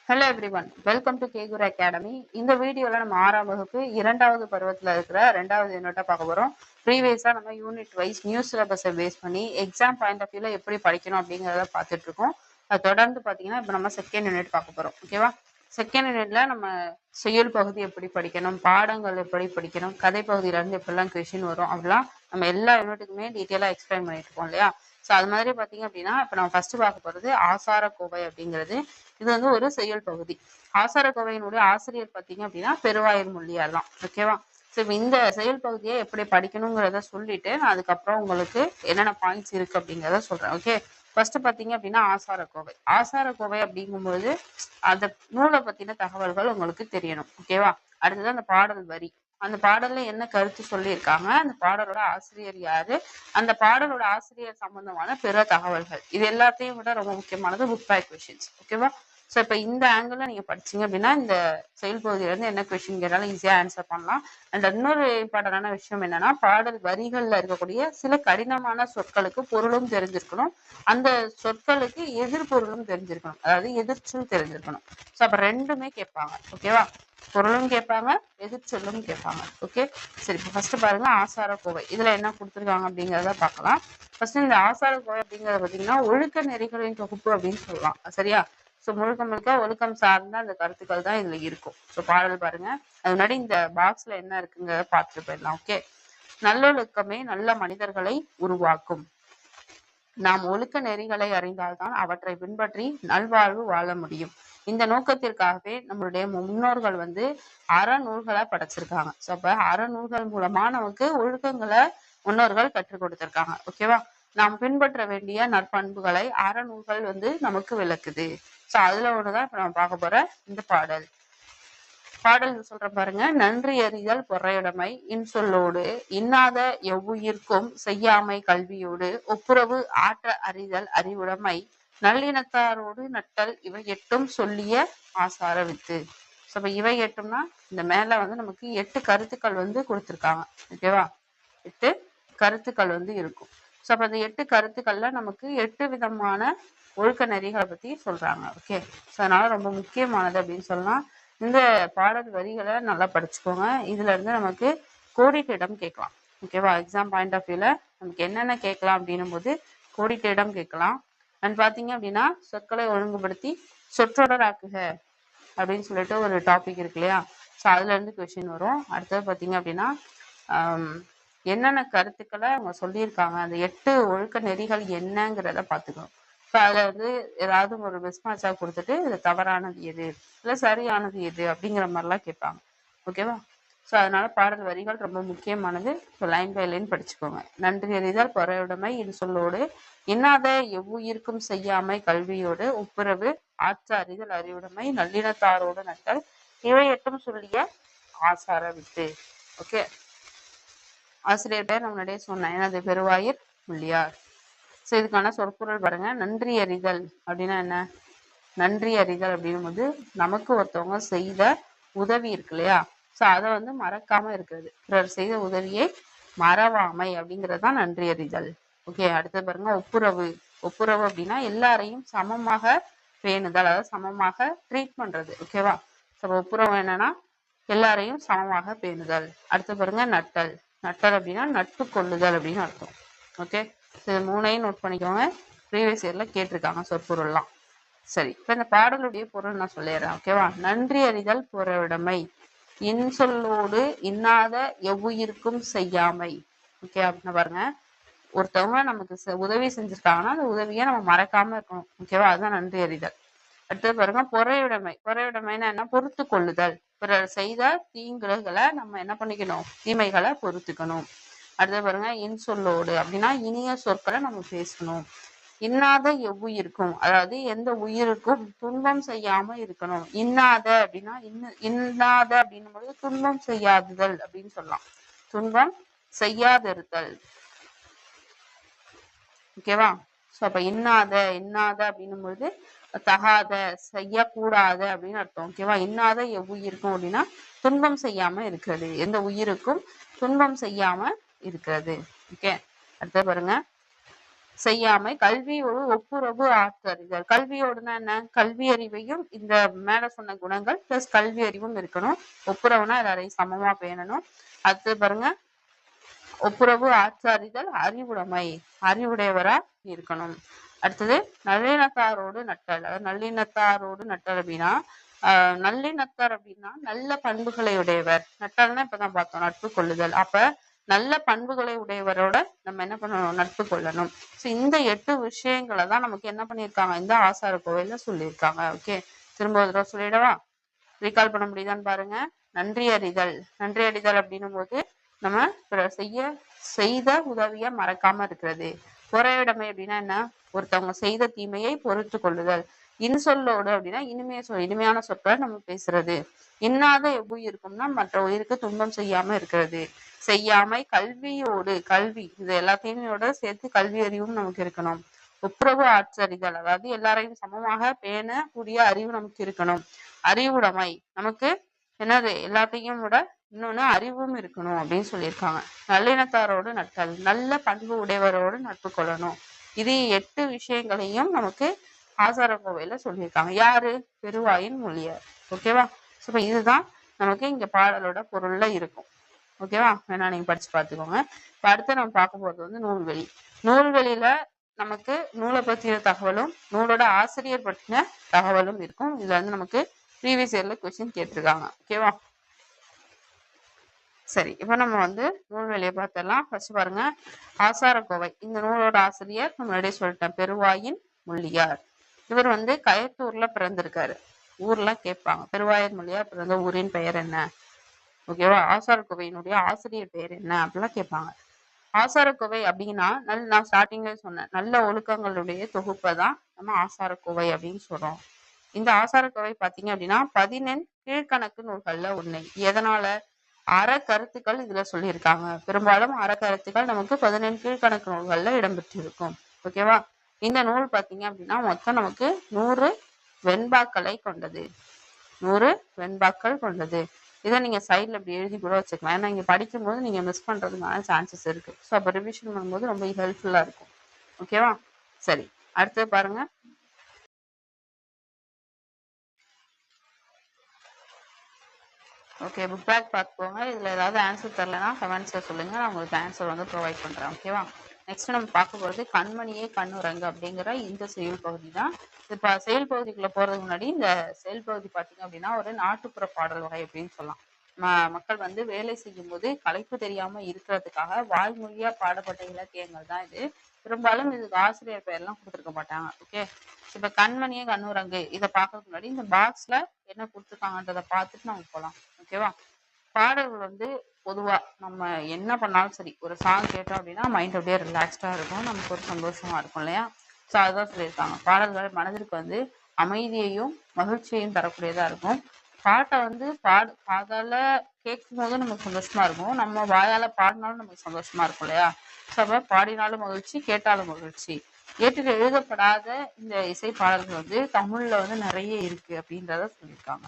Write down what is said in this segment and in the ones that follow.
Hello everyone, welcome to கேகுர் academy. இந்த வீடியோல நம்ம 6ஆம் வகுப்பு 2வது பருவத்தில் இருக்கிற 2வது யூனிட்டை பார்க்க போகிறோம். ப்ரீவியஸாக நம்ம யூனிட் வைஸ் நியூ சிலபஸை பேஸ் பண்ணி எக்ஸாம் பாயிண்ட் ஆஃப் வியூவில் எப்படி படிக்கணும் அப்படிங்கிறத பார்த்துட்டு இருக்கோம். அது தொடர்ந்து பார்த்தீங்கன்னா இப்போ நம்ம செகண்ட் யூனிட் பார்க்க போகிறோம். ஓகேவா? செகண்ட் யூனிட்ல நம்ம செயல் பகுதி எப்படி படிக்கணும், பாடங்கள் எப்படி படிக்கணும், கதை பகுதியிலேருந்து எப்படிலாம் கொஷின் வரும் அப்படிலாம் நம்ம எல்லா யூனிட்டுக்குமே டீட்டெயிலாக எக்ஸ்பிளைன் பண்ணிட்டு இருக்கோம் இல்லையா? ஸோ அது மாதிரி பார்த்தீங்க அப்படின்னா இப்போ நம்ம ஃபர்ஸ்ட் பார்க்க போகிறது ஆசாரக்கோவை அப்படிங்கிறது. இது வந்து ஒரு செயல் பகுதி. ஆசாரக்கோவையினுடைய ஆசிரியர் பார்த்தீங்க அப்படின்னா பெருவாயூர் முள்ளியார் தான். ஓகேவா? ஸோ இந்த செயல் பகுதியை எப்படி படிக்கணுங்கிறத சொல்லிட்டு நான் அதுக்கப்புறம் உங்களுக்கு என்னென்ன பாயிண்ட்ஸ் இருக்கு அப்படிங்கிறத சொல்றேன். ஓகே, ஃபர்ஸ்ட் பார்த்தீங்க அப்படின்னா ஆசாரக்கோவை. ஆசாரக்கோவை அப்படிங்கும்போது அந்த நூலை பத்தின தகவல்கள் உங்களுக்கு தெரியணும். ஓகேவா? அடுத்தது அந்த பாடல் வரி, அந்த பாடல்ல என்ன கருத்து சொல்லியிருக்காங்க, அந்த பாடலோட ஆசிரியர் யாரு, அந்த பாடலோட ஆசிரியர் சம்பந்தமான பிற தகவல்கள், இது எல்லாத்தையும் விட ரொம்ப முக்கியமானது புக் பேக் கொஷின்ஸ். ஓகேவா? ஸோ இப்போ இந்த ஆங்கிள் நீங்க படிச்சீங்க அப்படின்னா இந்த செயல் பகுதியில இருந்து என்ன கொஸ்டின் கேட்டாலும் ஈஸியா ஆன்சர் பண்ணலாம். அண்ட் இன்னொரு இம்பார்ட்டன்டான விஷயம் என்னன்னா, பாடல் வரிகள்ல இருக்கக்கூடிய சில கடினமான சொற்களுக்கு பொருளும் தெரிஞ்சிருக்கணும், அந்த சொற்களுக்கு எதிர்பொருளும் தெரிஞ்சிருக்கணும், அதாவது எதிர்ச்சொல் தெரிஞ்சிருக்கணும். ஸோ அப்ப ரெண்டுமே கேட்பாங்க. ஓகேவா? பொருளும் கேட்பாங்க, எதிர்ச்சொல்லும் கேட்பாங்க. ஓகே, சரி. இப்போ ஃபர்ஸ்ட் பாருங்க ஆசாரக்கோவை. இதுல என்ன கொடுத்துருக்காங்க அப்படிங்கிறத பார்க்கலாம். ஃபர்ஸ்ட் இந்த ஆசாரக்கோவை அப்படிங்கறத பார்த்தீங்கன்னா ஒழுக்க நெறிகளின் தொகுப்பு அப்படின்னு சொல்லலாம். சரியா? ஸோ முழுக்க முழுக்க ஒழுக்கம் சார்ந்த அந்த கருத்துக்கள் தான் இதுல இருக்கும். ஸோ பாடல் பாருங்க. அது முன்னாடி இந்த பாக்ஸ்ல என்ன இருக்குங்கிறத பார்த்துட்டு போயிடலாம். ஓகே, நல்லொழுக்கமே நல்ல மனிதர்களை உருவாக்கும். நாம் ஒழுக்க நெறிகளை அறிந்தால்தான் அவற்றை பின்பற்றி நல்வாழ்வு வாழ முடியும். இந்த நோக்கத்திற்காகவே நம்மளுடைய முன்னோர்கள் வந்து அறநூல்களை படைச்சிருக்காங்க. ஸோ அப்ப அறநூல்கள் மூலமா நமக்கு ஒழுக்கங்களை முன்னோர்கள் கற்றுக் கொடுத்திருக்காங்க. ஓகேவா? நாம் பின்பற்ற வேண்டிய நற்பண்புகளை அறநூல்கள் வந்து நமக்கு விளக்குது. ஸோ அதுல ஒண்ணுதான் இப்ப நம்ம பார்க்க போற இந்த பாடல். பாடல் சொல்ற பாருங்க. நன்றி அறிதல் பொறையுடைமை இன்சொல்லோடு இன்னாத எவ்வுயிர்க்கும் செய்யாமை கல்வியோடு ஒப்புரவு ஆற்ற அறிதல் அறிவுடைமை நல்லினத்தாரோடு நட்டல் இவை எட்டும் சொல்லிய ஆசார வித்து. ஸோ இப்ப இவை எட்டும்னா இந்த மேல வந்து நமக்கு 8 கருத்துக்கள் வந்து கொடுத்துருக்காங்க. ஓகேவா? 8 கருத்துக்கள் வந்து இருக்கும். ஸோ அப்ப அந்த 8 கருத்துக்கள்ல நமக்கு 8 விதமான ஒழுக்க நெறிகளை பத்தி சொல்றாங்க. ஓகே, ஸோ அதனால ரொம்ப முக்கியமானது அப்படின்னு சொல்லலாம். இந்த பாடல் வரிகளை நல்லா படிச்சுக்கோங்க. இதுல இருந்து நமக்கு கோடிட்டிடம் கேட்கலாம். ஓகேவா? எக்ஸாம் பாயிண்ட் ஆஃப் வியூல நமக்கு என்னென்ன கேட்கலாம் அப்படின்னும் போது கோடிட்டிடம் கேட்கலாம். அண்ட் பாத்தீங்க அப்படின்னா சொற்களை ஒழுங்குபடுத்தி சொற்றொடராக்குக அப்படின்னு சொல்லிட்டு ஒரு டாபிக் இருக்கு இல்லையா? ஸோ அதுல இருந்து கொஸ்டின் வரும். அடுத்தது பாத்தீங்க அப்படின்னா என்னென்ன கருத்துக்களை அவங்க சொல்லியிருக்காங்க, அந்த 8 ஒழுக்க நெறிகள் என்னங்கிறத பார்த்துக்கணும். ஸோ அதில் வந்து ஏதாவது ஒரு மிஸ்மேட்சாக கொடுத்துட்டு இது தவறானது எது, இல்லை சரியானது எது அப்படிங்கிற மாதிரிலாம் கேட்பாங்க. ஓகேவா? ஸோ அதனால பாடல் வரிகள் ரொம்ப முக்கியமானது. ஸோ லைன் பை லைன் படிச்சுக்கோங்க. நன்றி அறிதல் பொறையுடைமை இன்சொல்லோடு இன்னாத எவ்வுயிர்க்கும் செய்யாமை கல்வியோடு ஒப்புரவு ஆற்ற அறிதல் அறிவுடைமை நல்லினத்தாரோடு நட்டல் இவை எட்டும் சொல்லிய ஆசார வித்து. ஓகே, ஆசிரியர் பேர் முன்னாடியே சொன்னேன், எனது பெருவாயூர் முள்ளியார். ஸோ இதுக்கான சொற்பொருள் பாருங்க. நன்றி அறிதல் அப்படின்னா என்ன? நன்றி அறிதல் அப்படின்னும் போது நமக்கு ஒருத்தவங்க செய்த உதவி இருக்கு இல்லையா? ஸோ அதை வந்து மறக்காம இருக்கிறது, பிறர் செய்த உதவியை மறவாமை அப்படிங்கிறது தான் நன்றி அறிதல். ஓகே, அடுத்தது பாருங்க ஒப்புரவு. ஒப்புரவு அப்படின்னா எல்லாரையும் சமமாக பேணுதல், அதாவது சமமாக ட்ரீட் பண்றது. ஓகேவா? ஸோ ஒப்புரவு என்னன்னா எல்லாரையும் சமமாக பேணுதல். அடுத்து பாருங்க நட்டல். நட்டல் அப்படின்னா நட்பு கொள்ளுதல் அப்படின்னு அர்த்தம். ஓகே, இது மூணையும் நோட் பண்ணிக்கோங்க. ப்ரீவியஸ் இயர்ல கேட்டிருக்காங்க சொற்பொருள்லாம். சரி, இப்ப இந்த பாடலுடைய பொருள் நான் சொல்லிடுறேன். ஓகேவா? நன்றி அறிதல் பொறையுடைமை இன்சொல்லோடு இன்னாத எவ்வுயிர்க்கும் செய்யாமை. ஓகே, அப்படின்னு பாருங்க. ஒருத்தவங்க நமக்கு உதவி செஞ்சிருக்காங்கன்னா அந்த உதவியை நம்ம மறக்காம இருக்கணும். ஓகேவா? அதுதான் நன்றி அறிதல். அடுத்தது பாருங்க பொறையுடைமை. பொறையுடைமைன்னா என்ன? பொறுத்து கொள்ளுதல். பிறர் செய்த தீங்குகளை நம்ம என்ன பண்ணிக்கணும்? தீமைகளை பொறுத்துக்கணும். அடுத்தது பாருங்க இன்சொல்லோடு அப்படின்னா இனிய சொற்களை நம்ம பேசணும். இன்னாத எவ்வுயிருக்கும், அதாவது எந்த உயிருக்கும் துன்பம் செய்யாம இருக்கணும். இன்னாத அப்படின்னா இன்னாத அப்படின்னும் பொழுது துன்பம் செய்யாதுதல் அப்படின்னு சொல்லலாம். துன்பம் செய்யாதிருத்தல். ஓகேவா? ஸோ அப்ப இன்னாத இன்னாத அப்படின்னும் பொழுது தகாத, செய்யக்கூடாத அப்படின்னு அர்த்தம். ஓகேவா? இன்னாத எவ்வுயிருக்கும் அப்படின்னா துன்பம் செய்யாம இருக்கிறது, எந்த உயிருக்கும் துன்பம் செய்யாம இருக்கிறது. ஓகே, அடுத்த பாருங்க. செய்யாமை, கல்வியோடு ஒப்புரவு ஆற்றறிதல். கல்வியோடுனா என்ன? கல்வி அறிவையும் இந்த மேல சொன்ன குணங்கள் பிளஸ் கல்வி அறிவும் இருக்கணும். ஒப்புரவுனா எல்லாரையும் சமமா பேணணும். அடுத்து பாருங்க, ஒப்புரவு ஆற்றறிதல், அறிவுடைமை, அறிவுடையவரா இருக்கணும். அடுத்தது நல்லிணத்தாரோடு நட்டல். அதாவது நல்லிணத்தாரோடு நட்டல் அப்படின்னா நல்லிணத்தார் அப்படின்னா நல்ல பண்புகளை உடையவர். நட்டல்னா இப்பதான் பார்த்தோம், நட்பு கொள்ளுதல். அப்ப நல்ல பண்புகளை உடையவரோட நம்ம என்ன பண்ணணும்? நட்பு கொள்ளணும். ஸோ இந்த 8 விஷயங்களை தான் நமக்கு என்ன பண்ணியிருக்காங்க? இந்த ஆசார கோவையில சொல்லியிருக்காங்க. ஓகே, திரும்ப ஒரு தடவை சொல்லிடவா? ரீகால் பண்ண முடியுதான்னு பாருங்க. நன்றி அறிதல். நன்றி அறிதல் அப்படின்னும் போது நம்ம செய்த உதவிய மறக்காம இருக்கிறது. பொறையுடைமை அப்படின்னா என்ன? ஒருத்தவங்க செய்த தீமையை பொறுத்து கொள்ளுதல். இன்சொல்லோடு அப்படின்னா இனிமையான சொற்களை நம்ம பேசுறது. இன்னாத எவ்வுயிருக்கும்னா மற்ற உயிருக்கு துன்பம் செய்யாம இருக்கிறது. செய்யாமை, கல்வியோடு, கல்வி இது எல்லாத்தையும் சேர்த்து கல்வி அறிவும் நமக்கு இருக்கணும். ஒப்புரவு ஆற்றறிதல், அதாவது எல்லாரையும் சமமாக பேணக்கூடிய அறிவு நமக்கு இருக்கணும். அறிவுடைமை, நமக்கு என்னது? எல்லாத்தையும் விட இன்னொன்னு அறிவும் இருக்கணும் அப்படின்னு சொல்லியிருக்காங்க. நல்லிணத்தாரோடு நட்டல், நல்ல பண்பு உடையவரோடு நட்பு கொள்ளணும். இது 8 விஷயங்களையும் நமக்கு ஆசார கோவையில சொல்லியிருக்காங்க. யாரு? பெருவாயின் மொழியார். ஓகேவா? ஸோ இதுதான் நமக்கு இங்க பாடலோட பொருள்ல இருக்கும். ஓகேவா? வேணா நீங்க படிச்சு பார்த்துக்கோங்க. இப்போ அடுத்து நம்ம பார்க்க போறது வந்து நூல்வெளி. நூல்வெளியில நமக்கு நூலை பற்றின தகவலும் நூலோட ஆசிரியர் பற்றின தகவலும் இருக்கும். இதுல வந்து நமக்கு ப்ரீவியஸ் இயர்ல கொஸ்டின் கேட்டிருக்காங்க. ஓகேவா? சரி, இப்ப நம்ம வந்து நூல்வெளியை பார்த்தலாம். ஃபர்ஸ்ட் பாருங்க, ஆசாரக்கோவை. இந்த நூலோட ஆசிரியர் முன்னாடியே சொல்லிட்டேன், பெருவாயின் முள்ளியார். இவர் வந்து கயத்தூர்ல பிறந்திருக்காரு. ஊர்ல கேட்பாங்க, பெருவாயின் முள்ளியார் பிறந்த ஊரின் பெயர் என்ன? ஓகேவா? ஆசாரக்கோவையினுடைய ஆசிரியர் பெயர் என்ன அப்படிலாம் கேட்பாங்க. ஆசாரக்கோவை அப்படின்னா நான் ஸ்டார்டிங்ல சொன்னேன், நல்ல ஒழுக்கங்களுடைய தொகுப்பை தான் நம்ம ஆசாரக்கோவை அப்படின்னு சொல்றோம். இந்த ஆசாரக்கோவை பாத்தீங்க அப்படின்னா 14 கீழ்கணக்கு நூல்கள்ல ஒண்ணு. எதனால? அறக்கருத்துக்கள் இதுல சொல்லியிருக்காங்க. பெரும்பாலும் அறக்கருத்துக்கள் நமக்கு 14 கீழ்கணக்கு நூல்கள்ல இடம்பெற்றிருக்கும். ஓகேவா? இந்த நூல் பாத்தீங்க அப்படின்னா மொத்தம் நமக்கு 100 வெண்பாக்களை கொண்டது. 100 வெண்பாக்கள் கொண்டது. இதை நீங்க சைட்ல இப்படி எழுதி கூட வச்சுக்கலாம். ஏன்னா இங்க படிக்கும்போது நீங்க மிஸ் பண்றதுக்கான சான்சஸ் இருக்கு. ஸோ அப்போ ரிவிஷன் பண்ணும்போது ரொம்ப ஹெல்ப்ஃபுல்லா இருக்கும். ஓகேவா? சரி, அடுத்து பாருங்க. ஓகே, புக் பேக் பார்த்துக்கோங்க. இதில் ஏதாவது ஆன்சர் தரலைன்னா கமெண்ட்ஸில் சொல்லுங்கள், நான் உங்களுக்கு ஆன்சர் வந்து ப்ரொவைட் பண்ணுறேன். ஓகேவா? நெக்ஸ்ட் நம்ம பார்க்க போகிறது கண்மணியே கண்ணுரங்கு அப்படிங்கிற இந்த செயல் பகுதி தான். இப்போ செயல் பகுதிக்குள்ளே போகிறதுக்கு முன்னாடி இந்த செயல் பகுதி பார்த்தீங்க அப்படின்னா ஒரு நாட்டுப்புற பாடல் வகை அப்படின்னு சொல்லலாம். மக்கள் வந்து வேலை செய்யும் போது களைப்பு தெரியாம இருக்கிறதுக்காக வாய்மொழியா பாடப்பட்ட இலக்கியங்கள் தான் இது. பெரும்பாலும் இதுக்கு ஆசிரியர் பெயர்லாம் கொடுத்துருக்க மாட்டாங்க. ஓகே, இப்ப கண்மணியே கண்ணுரங்கு இதை பார்க்கறதுக்கு முன்னாடி இந்த பாக்ஸ்ல என்ன கொடுத்துருக்காங்கன்றதை பார்த்துட்டு நம்ம போகலாம். ஓகேவா? பாடல்கள் வந்து பொதுவா நம்ம என்ன பண்ணாலும் சரி, ஒரு சாங் கேட்டோம் அப்படின்னா மைண்ட் அப்படியே ரிலாக்ஸ்டா இருக்கும், நமக்கு ஒரு சந்தோஷமா இருக்கும் இல்லையா? ஸோ அதுதான் சொல்லியிருக்காங்க. பாடல்கள் மனதிற்கு வந்து அமைதியையும் மகிழ்ச்சியையும் தரக்கூடியதா இருக்கும். பாட்டை வந்து காதால கேட்கும் போதும் நமக்கு சந்தோஷமா இருக்கும், நம்ம வாயால பாடினாலும் நமக்கு சந்தோஷமா இருக்கும் இல்லையா? ஸோ அப்ப பாடினாலும் மகிழ்ச்சி, கேட்டாலும் மகிழ்ச்சி. ஏற்றில் எழுதப்படாத இந்த இசை பாடல்கள் வந்து தமிழ்ல வந்து நிறைய இருக்கு அப்படின்றத சொல்லியிருக்காங்க.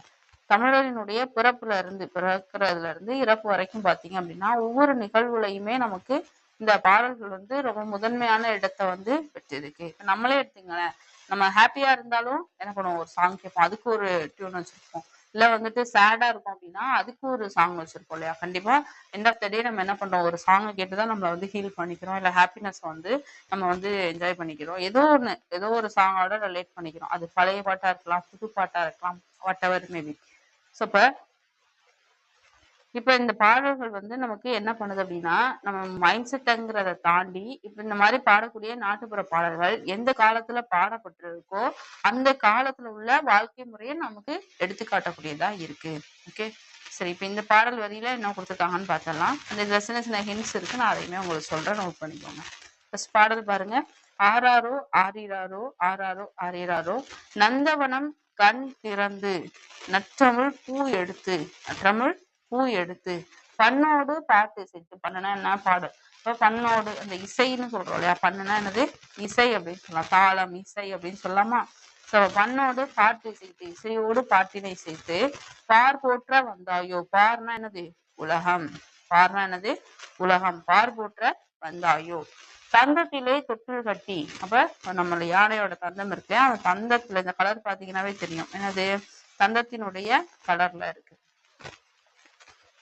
தமிழரினுடைய பிறக்கிறதுல இருந்து இறப்பு வரைக்கும் பாத்தீங்க அப்படின்னா ஒவ்வொரு நிகழ்வுலையுமே நமக்கு இந்த பாடல்கள் வந்து ரொம்ப முதன்மையான இடத்த வந்து பெற்றிருக்கு. நம்மளே எடுத்துங்களேன், நம்ம ஹாப்பியா இருந்தாலும் என்ன பண்ணுவோம்? ஒரு சாங் கேட்போம், அதுக்கு ஒரு டியூன் வச்சிருப்போம். இல்ல வந்துட்டு சேடா இருக்கும் அப்படின்னா அதுக்கு ஒரு சாங் வச்சிருப்போம் இல்லையா? கண்டிப்பா எண்ட் ஆஃப் த டே நம்ம என்ன பண்றோம்? ஒரு சாங்கை கேட்டுதான் நம்மள வந்து ஹீல் பண்ணிக்கிறோம், இல்ல ஹாப்பினஸ் வந்து நம்ம வந்து என்ஜாய் பண்ணிக்கிறோம். ஏதோ ஒரு சாங்கோட ரிலேட் பண்ணிக்கிறோம். அது பழைய பாட்டா இருக்கலாம், புது பாட்டா இருக்கலாம், வாட் எவர் மேபி. ஸோ இப்ப இந்த பாடல்கள் வந்து நமக்கு என்ன பண்ணுது அப்படின்னா நம்ம மைண்ட் செட்டுங்கிறத தாண்டி இப்ப இந்த மாதிரி பாடக்கூடிய நாட்டுப்புற பாடல்கள் எந்த காலத்துல பாடப்பட்டிருக்கோ அந்த காலத்துல உள்ள வாழ்க்கை முறையை நமக்கு எடுத்துக்காட்டக்கூடியதா இருக்கு. ஓகே, சரி, இப்ப இந்த பாடல் வரியில என்ன கொடுத்துருக்காங்கன்னு பார்த்தலாம். அந்த இதுல சின்ன சின்ன ஹிண்ட்ஸ் இருக்கு, நான் அதையுமே உங்களுக்கு சொல்றேன், நோட் பண்ணிக்கோங்க. ஃபர்ஸ்ட் பாடல் பாருங்க. ஆராரோ ஆரிராரோ ஆராரோ ஆரிராரோ நந்தவனம் கண் திறந்து நற்றமிழ் பூ எடுத்து, நற்றமிழ் பூ எடுத்து பண்ணோடு பாட்டு இசைத்து. பண்ணுனா என்ன? பாடு. இப்போ பண்ணோடு அந்த இசைன்னு சொல்றோம் இல்லையா? பண்ணுனா என்னது? இசை அப்படின்னு சொல்லலாம், தாளம் இசை அப்படின்னு சொல்லலாமா? ஸோ பண்ணோடு பாட்டு இசைத்து, இசையோடு பாட்டினை இசைத்து பார் போற்ற வந்தாயோ. பார்னா என்னது? உலகம். பார்னா என்னது? உலகம். பார் போற்ற வந்தாயோ. தந்தத்திலே தொட்டில் கட்டி. அப்ப நம்ம யானையோட தந்தம் இருக்கு, அந்த தந்தத்துல இந்த கலர் பாத்தீங்கன்னாவே தெரியும் என்னது, தந்தத்தினுடைய கலர்ல இருக்கு.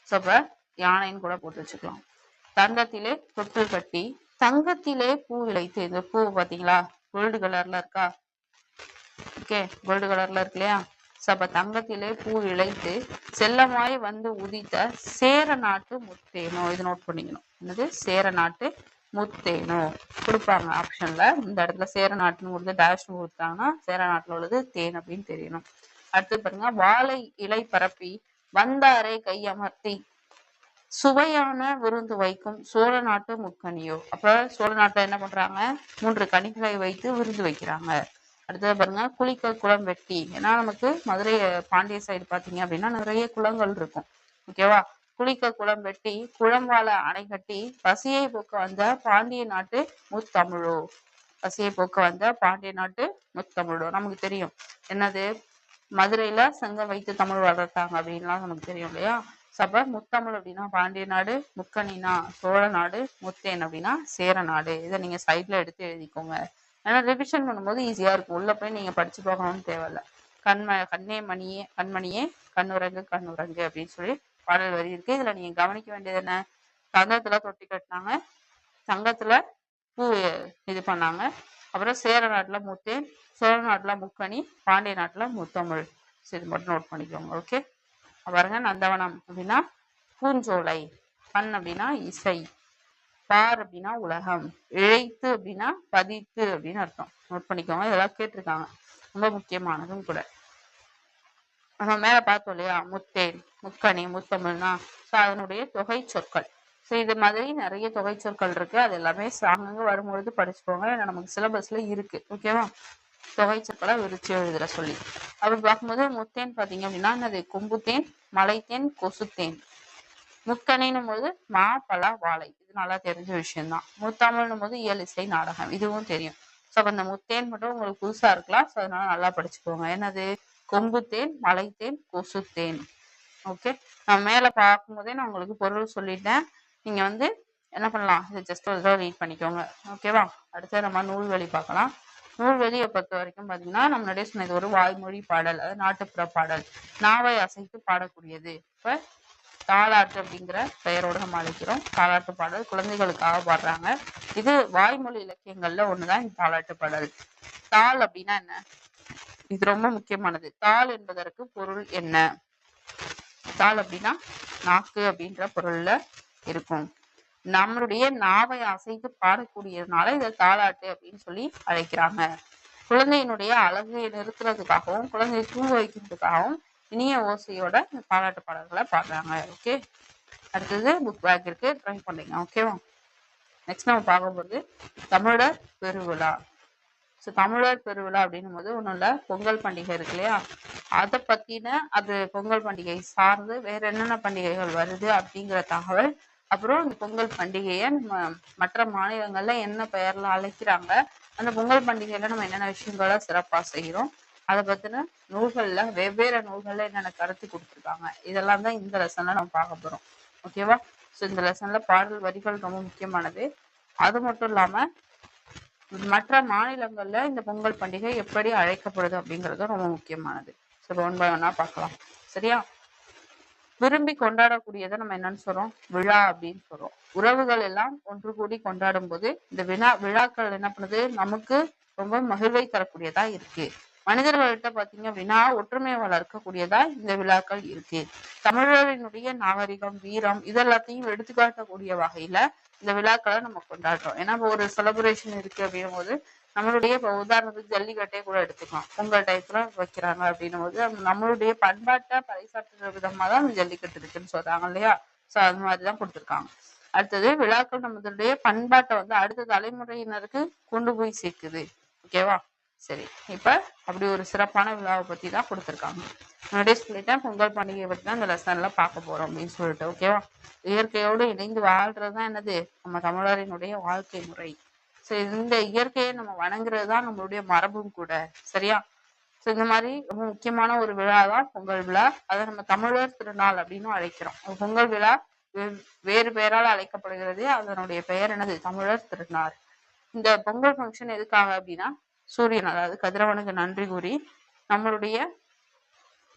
அப்ப யானைன்னு கூட போட்டு வச்சுக்கலாம். தந்தத்திலே தொட்டில் கட்டி தங்கத்திலே பூ இழைத்து. இந்த பூ பாத்தீங்களா, கோல்டு கலர்ல இருக்கா, ஓகே, கோல்டு கலர்ல இருக்கு இல்லையா. அப்ப தங்கத்திலே பூ இழைத்து செல்லமாய் வந்து உதித்த சேர நாட்டு முத்தேனோ. இது நோட் பண்ணிக்கணும், என்னது சேர நாட்டு முத்தேனோ கொடுப்பாங்க ஆப்ஷன்ல. இந்த இடத்துல சேர நாட்டுன்னு கொடுத்து டேஷ் கொடுத்தாங்கன்னா சேர நாட்டுல உள்ளது தேன் அப்படின்னு தெரியணும். அடுத்து பாருங்க, வாழை இலை பரப்பி வந்தாரை கையமர்த்தி சுவையான விருந்து வைக்கும் சோழ நாட்டு முக்கணியோ. அப்ப சோழ நாட்டுல என்ன பண்றாங்க, 3 கனிகளை வைத்து விருந்து வைக்கிறாங்க. அடுத்தது பாருங்க, குளிக்க குளம் வெட்டி. ஏன்னா நமக்கு மதுரை பாண்டிய சைடு பாத்தீங்க அப்படின்னா நிறைய குளங்கள் இருக்கும், ஓகேவா. குளிக்க குளம் வெட்டி குளம் வாழ அணை கட்டி பசியை போக்க வந்த பாண்டிய நாட்டு முத்தமிழோ. பசியை போக்க வந்த பாண்டிய நாட்டு முத்தமிழோ நமக்கு தெரியும் என்னது, மதுரையில சங்கம் வைத்து தமிழ் வளர்த்தாங்க அப்படின்லாம் நமக்கு தெரியும் இல்லையா. அப்ப முத்தமிழ் அப்படின்னா பாண்டிய நாடு, முக்கணினா சோழ நாடு, முத்தேன் அப்படின்னா சேர நாடு. இதை நீங்க சைட்ல எடுத்து எழுதிக்கோங்க. ஏன்னா ரிவிஷன் பண்ணும்போது ஈஸியா இருக்கும், உள்ள போய் நீங்க படிச்சு போகணும்னு தேவையில்ல. கண்ணே மணியே கண்மணியே கண்ணுரங்கு கண்ணுரங்கு அப்படின்னு சொல்லி பாடல் வரி இருக்கு. இதுல நீங்க கவனிக்க வேண்டியது என்ன, தங்கத்துல தொட்டி கட்டினாங்க, தங்கத்துல பூ இது பண்ணாங்க, அப்புறம் சேர நாட்டுல முத்தேன், சோழ நாட்டுல முக்கணி, பாண்டிய நாட்டுல முத்தமிழ். இது மட்டும் நோட் பண்ணிக்கோங்க, ஓகே. பாருங்க, நந்தவனம் அப்படின்னா பூஞ்சோலை, பண் அப்படின்னா இசை, பார் அப்படின்னா உலகம், இழைத்து அப்படின்னா பதித்து அப்படின்னு அர்த்தம். நோட் பண்ணிக்கோங்க, இதெல்லாம் கேட்டிருக்காங்க, ரொம்ப முக்கியமானதும் கூட. நம்ம மேல பார்த்தோம் இல்லையா, முத்தேன், முக்கணி, முத்தமிழ்னா அதனுடைய தொகை சொற்கள். ஸோ இது மாதிரி நிறைய தொகை சொற்கள் இருக்கு, அது எல்லாமே அங்கங்க வரும்பொழுது படிச்சுக்கோங்க, ஏன்னா நமக்கு சிலபஸ்ல இருக்கு, ஓகேவா. தொகை சொற்களை விரிச்சு எழுதுற சொல்லி அப்படி பார்க்கும்போது முத்தேன் பாத்தீங்க அப்படின்னா என்னது, கொம்புத்தேன், மலைத்தேன், கொசுத்தேன். முக்கணின்னும் போது மா பலா வாழை, இது நல்லா தெரிஞ்ச விஷயம்தான். முத்தமிழ்னும் போது இயல் இசை நாடகம், இதுவும் தெரியும். ஸோ அப்ப இந்த முத்தேன் மட்டும் உங்களுக்கு புதுசா இருக்கலாம், ஸோ அதனால நல்லா படிச்சுக்கோங்க. என்னது, கொம்புத்தேன், மலைத்தேன், கொசுத்தேன். ஓகே, நான் மேல பார்க்கும்போதே நான் உங்களுக்கு பொருள் சொல்லிட்டேன், நீங்க வந்து என்ன பண்ணலாம், இது ஜஸ்ட் ஒரு தடவை ரீட் பண்ணிக்கோங்க, ஓகேவா. அடுத்து நம்ம நூல்வழி பார்க்கலாம். நூல்வழியை பொறுத்த வரைக்கும் பாத்தீங்கன்னா நம்ம முன்னாடியே சொன்னது ஒரு வாய்மொழி பாடல், அதாவது நாட்டுப்புற பாடல், நாவை அசைத்து பாடக்கூடியது. இப்ப தாலாட்டு அப்படிங்கிற பெயரோடு நம்ம அழைக்கிறோம். தாலாட்டு பாடல் குழந்தைகளுக்காக பாடுறாங்க. இது வாய்மொழி இலக்கியங்கள்ல ஒண்ணுதான் இந்த தாலாட்டு பாடல். தாள் அப்படின்னா என்ன, இது ரொம்ப முக்கியமானது. தாள் என்பதற்கு பொருள் என்ன, தாள் அப்படின்னா நாக்கு அப்படின்ற பொருள்ல இருக்கும். நம்மளுடைய நாவை அசைத்து பாடக்கூடியதுனால இதை தாலாட்டு அப்படின்னு சொல்லி அழைக்கிறாங்க. குழந்தையினுடைய அழகையை நிறுத்துறதுக்காகவும் குழந்தையை தூங்க வைக்கிறதுக்காகவும் இனிய ஓசையோட இந்த தாலாட்டு பாடல்களை பாடுறாங்க. ஓகே, அடுத்தது புக் பேக் இருக்கு, ட்ரை பண்ணுங்க, ஓகேவா. நெக்ஸ்ட் நம்ம பார்க்க போகிறது தமிழர் பெருவிழா. ஸோ தமிழர் பெருவிழா அப்படின்னும் போது ஒன்றும் இல்லை, பொங்கல் பண்டிகை இருக்கு இல்லையா, அதை பற்றின அது பொங்கல் பண்டிகை சார்ந்து வேற என்னென்ன பண்டிகைகள் வருது அப்படிங்கிற தகவல், அப்புறம் இந்த பொங்கல் பண்டிகையை நம்ம மற்ற மாநிலங்கள்ல என்ன பெயர்ல அழைக்கிறாங்க, அந்த பொங்கல் பண்டிகையில நம்ம என்னென்ன விஷயங்களை சிறப்பாக செய்கிறோம், அதை பற்றின நூல்கள்ல வெவ்வேறு நூல்கள்ல என்னென்ன கருத்து கொடுத்துருக்காங்க, இதெல்லாம் தான் இந்த லெசன்ல நம்ம பார்க்க போறோம், ஓகேவா. ஸோ இந்த லெசன்ல பாடல் வரிகள் ரொம்ப முக்கியமானது. அது மட்டும் இல்லாம மற்ற மாநிலங்கள்ல இந்த பொங்கல் பண்டிகை எப்படி அழைக்கப்படுது அப்படிங்கிறது ரொம்ப முக்கியமானது. சரி, ஒன் பை ஒன்னா பார்க்கலாம், சரியா. விரும்பி கொண்டாடக்கூடியதை நம்ம என்னன்னு சொல்றோம், விழா அப்படின்னு சொல்றோம். உறவுகள் எல்லாம் ஒன்று கூடி கொண்டாடும் போது இந்த விழாக்கள் என்ன பண்ணுது, நமக்கு ரொம்ப மகிழ்வை தரக்கூடியதா இருக்கு. மனிதர்கள்ட்ட பாத்தீங்க அப்படின்னா ஒற்றுமையை வளர்க்கக்கூடியதா இந்த விழாக்கள் இருக்கு. தமிழரினுடைய நாகரிகம், வீரம் இதெல்லாத்தையும் எடுத்துக்காட்டக்கூடிய வகையில இந்த விழாக்களை நம்ம கொண்டாடுறோம். ஏன்னா ஒரு செலிப்ரேஷன் இருக்கு அப்படின்னும் போது நம்மளுடைய இப்போ உதாரணத்துக்கு ஜல்லிக்கட்டே கூட எடுத்துக்கலாம், பொங்கல் டயத்துல வைக்கிறாங்க அப்படின்னும் போது நம்மளுடைய பண்பாட்டை பறைசாற்றுற விதமா தான் அந்த ஜல்லிக்கட்டு இருக்குன்னு சொல்றாங்க இல்லையா. ஸோ அது மாதிரிதான் கொடுத்துருக்காங்க. அடுத்தது விழாக்கள் நம்மளுடைய பண்பாட்டை வந்து அடுத்த தலைமுறையினருக்கு கொண்டு போய் சேர்க்குது, ஓகேவா. சரி, இப்ப அப்படி ஒரு சிறப்பான விழாவை பத்தி தான் கொடுத்துருக்காங்க. முன்னாடியே சொல்லிட்டேன், பொங்கல் பண்டிகையை பத்தி தான் இந்த லெசன்ல பார்க்க போறோம் அப்படின்னு சொல்லிட்டு, ஓகேவா. இயற்கையோடு இணைந்து வாழ்றதுதான் என்னது, நம்ம தமிழரினுடைய வாழ்க்கை முறை. ஸோ இந்த இயற்கையை நம்ம வணங்குறது தான் நம்மளுடைய மரபும் கூட, சரியா. ஸோ இந்த மாதிரி ரொம்ப முக்கியமான ஒரு விழா தான் பொங்கல் விழா. அதை நம்ம தமிழர் திருநாள் அப்படின்னு அழைக்கிறோம். பொங்கல் விழா வேறு பெயரால் அழைக்கப்படுகிறது, அதனுடைய பெயர் என்னது, தமிழர் திருநாள். இந்த பொங்கல் ஃபங்க்ஷன் எதுக்காக அப்படின்னா சூரியன் அதாவது கதிரவனுக்கு நன்றி கூறி நம்மளுடைய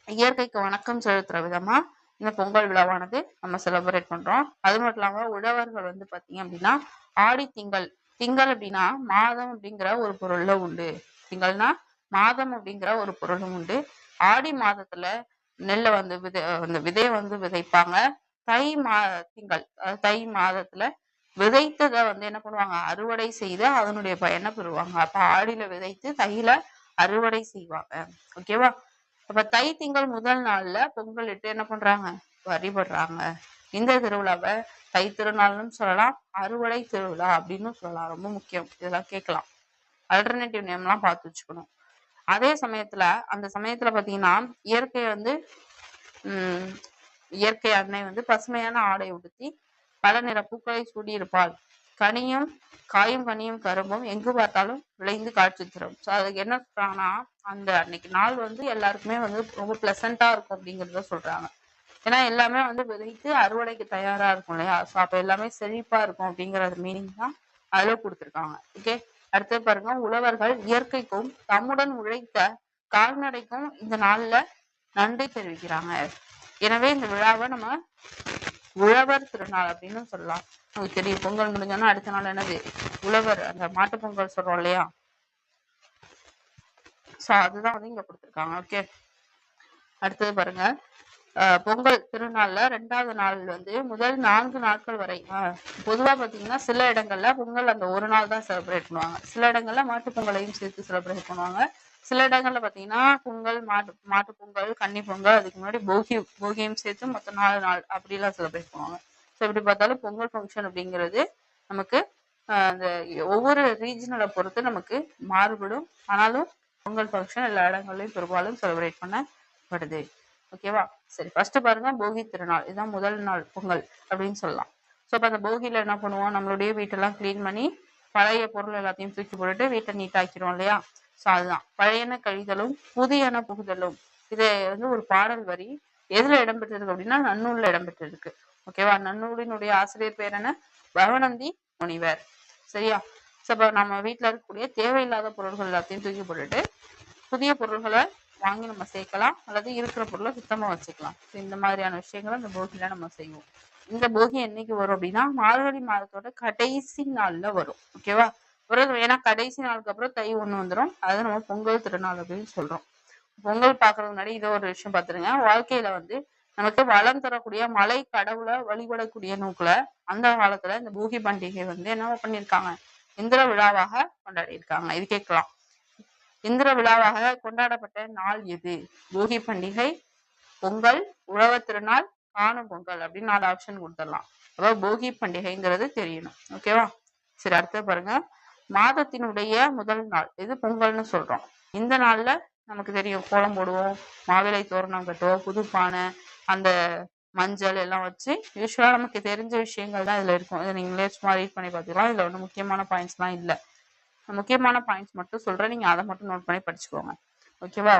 இயற்கைக்கு வணக்கம் செலுத்துற விதமா இந்த பொங்கல் விழாவானது நம்ம செலிப்ரேட் பண்றோம். அது மட்டும் இல்லாம உழவர்கள் வந்து பாத்தீங்க அப்படின்னா ஆடி திங்கள், திங்கள் அப்படின்னா மாதம் அப்படிங்கிற ஒரு பொருள்ல உண்டு. திங்கள்னா மாதம் அப்படிங்கிற ஒரு பொருளும் உண்டு. ஆடி மாதத்துல நெல்லை வந்து அந்த விதையை வந்து விதைப்பாங்க. தை திங்கள் தை மாதத்துல விதைத்ததை வந்து என்ன பண்ணுவாங்க, அறுவடை செய்து அதனுடைய பயனை பெறுவாங்க. அப்ப ஆடியில விதைத்து தையில அறுவடை செய்வாங்க. ஓகேவா? அப்ப தை திங்கள் முதல் நாள்ல பொங்கல் இட்டு என்ன பண்றாங்க, வழிபடுறாங்க. இந்த திருவிழாவை தை திருநாள்னு சொல்லலாம், அறுவடை திருவிழா அப்படின்னு சொல்லலாம். ரொம்ப முக்கியம், இதெல்லாம் கேட்கலாம். அல்டர்னேட்டிவ் நேம் எல்லாம் பார்த்து வச்சுக்கணும். அதே சமயத்துல அந்த சமயத்துல பாத்தீங்கன்னா இயற்கை வந்து இயற்கை அன்னை வந்து பசுமையான ஆடை உடுத்தி பல நிற பூக்களை சூடி இருப்பாள். கனியும் காயும் கனியும் கரும்பும் எங்கு பார்த்தாலும் விளைந்து காட்சி தரும். ஸோ அதுக்கு என்ன சொல்றாங்கன்னா அந்த அன்னைக்கு நாள் வந்து எல்லாருக்குமே வந்து ரொம்ப பிளசண்டா இருக்கும் அப்படிங்கிறத சொல்றாங்க. ஏன்னா எல்லாமே வந்து விதைத்து அறுவடைக்கு தயாரா இருக்கும் இல்லையா? ஸோ அப்ப எல்லாமே செழிப்பா இருக்கும் அப்படிங்கிற மீனிங் தான் அதுல கொடுத்துருக்காங்க. ஓகே, அடுத்து பாருங்க, உழவர்கள் இயற்கைக்கும் தம்முடன் உழைத்த கால்நடைக்கும் இந்த நாள்ல நன்றி தெரிவிக்கிறாங்க. எனவே இந்த விழாவை நம்ம உழவர் திருநாள் அப்படின்னு சொல்லலாம். நமக்கு தெரியும் பொங்கல் முடிஞ்சோன்னா அடுத்த நாள் என்னது, உழவர் அந்த மாட்டு பொங்கல் சொல்றோம் இல்லையா? சோ அதுதான் வந்து இங்க கொடுத்துருக்காங்க. ஓகே, அடுத்தது பாருங்க, பொங்கல் திருநாள்ல 2வது நாள் வந்து முதல் 4 நாட்கள் வரை பொதுவா பாத்தீங்கன்னா சில இடங்கள்ல பொங்கல் அந்த ஒரு நாள் தான் செலிப்ரேட் பண்ணுவாங்க. சில இடங்கள்ல மாட்டு பொங்கலையும் சேர்த்து செலிப்ரேட் பண்ணுவாங்க. சில இடங்கள்ல பாத்தீங்கன்னா பொங்கல் மாட்டு பொங்கல், கன்னி பொங்கல், அதுக்கு முன்னாடி போகியும் சேர்த்து மொத்தம் 4 நாள் அப்படிலாம் செலிப்ரேட் பண்ணுவாங்க. ஸோ எப்படி பார்த்தாலும் பொங்கல் ஃபங்க்ஷன் அப்படிங்கிறது நமக்கு அந்த ஒவ்வொரு ரீஜனலை பொறுத்து நமக்கு மாறுபடும். ஆனாலும் பொங்கல் ஃபங்க்ஷன் எல்லா இடங்கள்லயும் பெரும்பாலும் செலிப்ரேட் பண்ணப்படுது. ஓகேவா? சரி, ஃபர்ஸ்ட் பாருங்க, போகி திருநாள். இதுதான் முதல் நாள் பொங்கல் அப்படின்னு சொல்லலாம். ஸோ அப்போ அந்த போகியில என்ன பண்ணுவோம், நம்மளுடைய வீட்டெல்லாம் கிளீன் பண்ணி பழைய பொருள் எல்லாத்தையும் தூக்கி போட்டுட்டு வீட்டை நீட்டாக்கிறோம் இல்லையா? ஸோ அதுதான் பழையன கழிதலும் புதியன புகுதலும். இது வந்து ஒரு பாடல் வரி எதுல இடம்பெற்றிருக்கு அப்படின்னா நன்னூல்ல இடம்பெற்றிருக்கு. ஓகேவா? நன்னூலினுடைய ஆசிரியர் பேர் என்ன, பவனந்தி முனிவர். சரியா? ஸோ அப்போ நம்ம வீட்டுல இருக்கக்கூடிய தேவையில்லாத பொருள்கள் எல்லாத்தையும் தூக்கி போட்டுட்டு புதிய பொருள்களை வாங்கி நம்ம சேர்க்கலாம், அல்லது இருக்கிற பொருளை சுத்தமா வச்சுக்கலாம். இந்த மாதிரியான விஷயங்களை இந்த போகியில நம்ம செய்வோம். இந்த போகி என்னைக்கு வரும் அப்படின்னா மார்கழி மாதத்தோட கடைசி நாள்ல வரும். ஓகேவா? ஏன்னா கடைசி நாளுக்கு அப்புறம் தை 1 வந்துடும். அதை நம்ம பொங்கல் திருநாள் அப்படின்னு சொல்றோம். பொங்கல் பாக்குறதுக்கு முன்னாடி இதை ஒரு விஷயம் பார்த்துருங்க. வாழ்க்கையில வந்து நமக்கு வளம் தரக்கூடிய மலை கடவுளை வழிபடக்கூடிய நோக்குல அந்த காலத்துல இந்த போகி பண்டிகை வந்து என்ன பண்ணிருக்காங்க, இந்திர விழாவாக கொண்டாடி இருக்காங்க. இது கேட்கலாம், இந்திர விழாவாக கொண்டாடப்பட்ட நாள் எது? போகி பண்டிகை, பொங்கல், உழவர் திருநாள், காணும் பொங்கல் அப்படின்னு 4 ஆப்ஷன் கொடுத்துடலாம். அப்ப போகி பண்டிகைங்கிறது தெரியணும். ஓகேவா? சரி, அடுத்த பாருங்க, மாதத்தினுடைய முதல் நாள் இது பொங்கல்னு சொல்றோம். இந்த நாள்ல நமக்கு தெரியும் கோலம் போடுவோம், மாவிளை தோரணம் கட்டுவோம், புதுப்பானை, அந்த மஞ்சள் எல்லாம் வச்சு யூஸ்வலா நமக்கு தெரிஞ்ச விஷயங்கள் தான் இதுல இருக்கும். இதை நீங்களே சும்மா ரீட் பண்ணி பார்த்துக்கலாம். இதுல ஒன்றும் முக்கியமான பாயிண்ட்ஸ் எல்லாம் இல்லை. முக்கியமான பாயிண்ட்ஸ் மட்டும் சொல்றேன், நீங்க அதை மட்டும் நோட் பண்ணி படிச்சுக்கோங்க. ஓகேவா?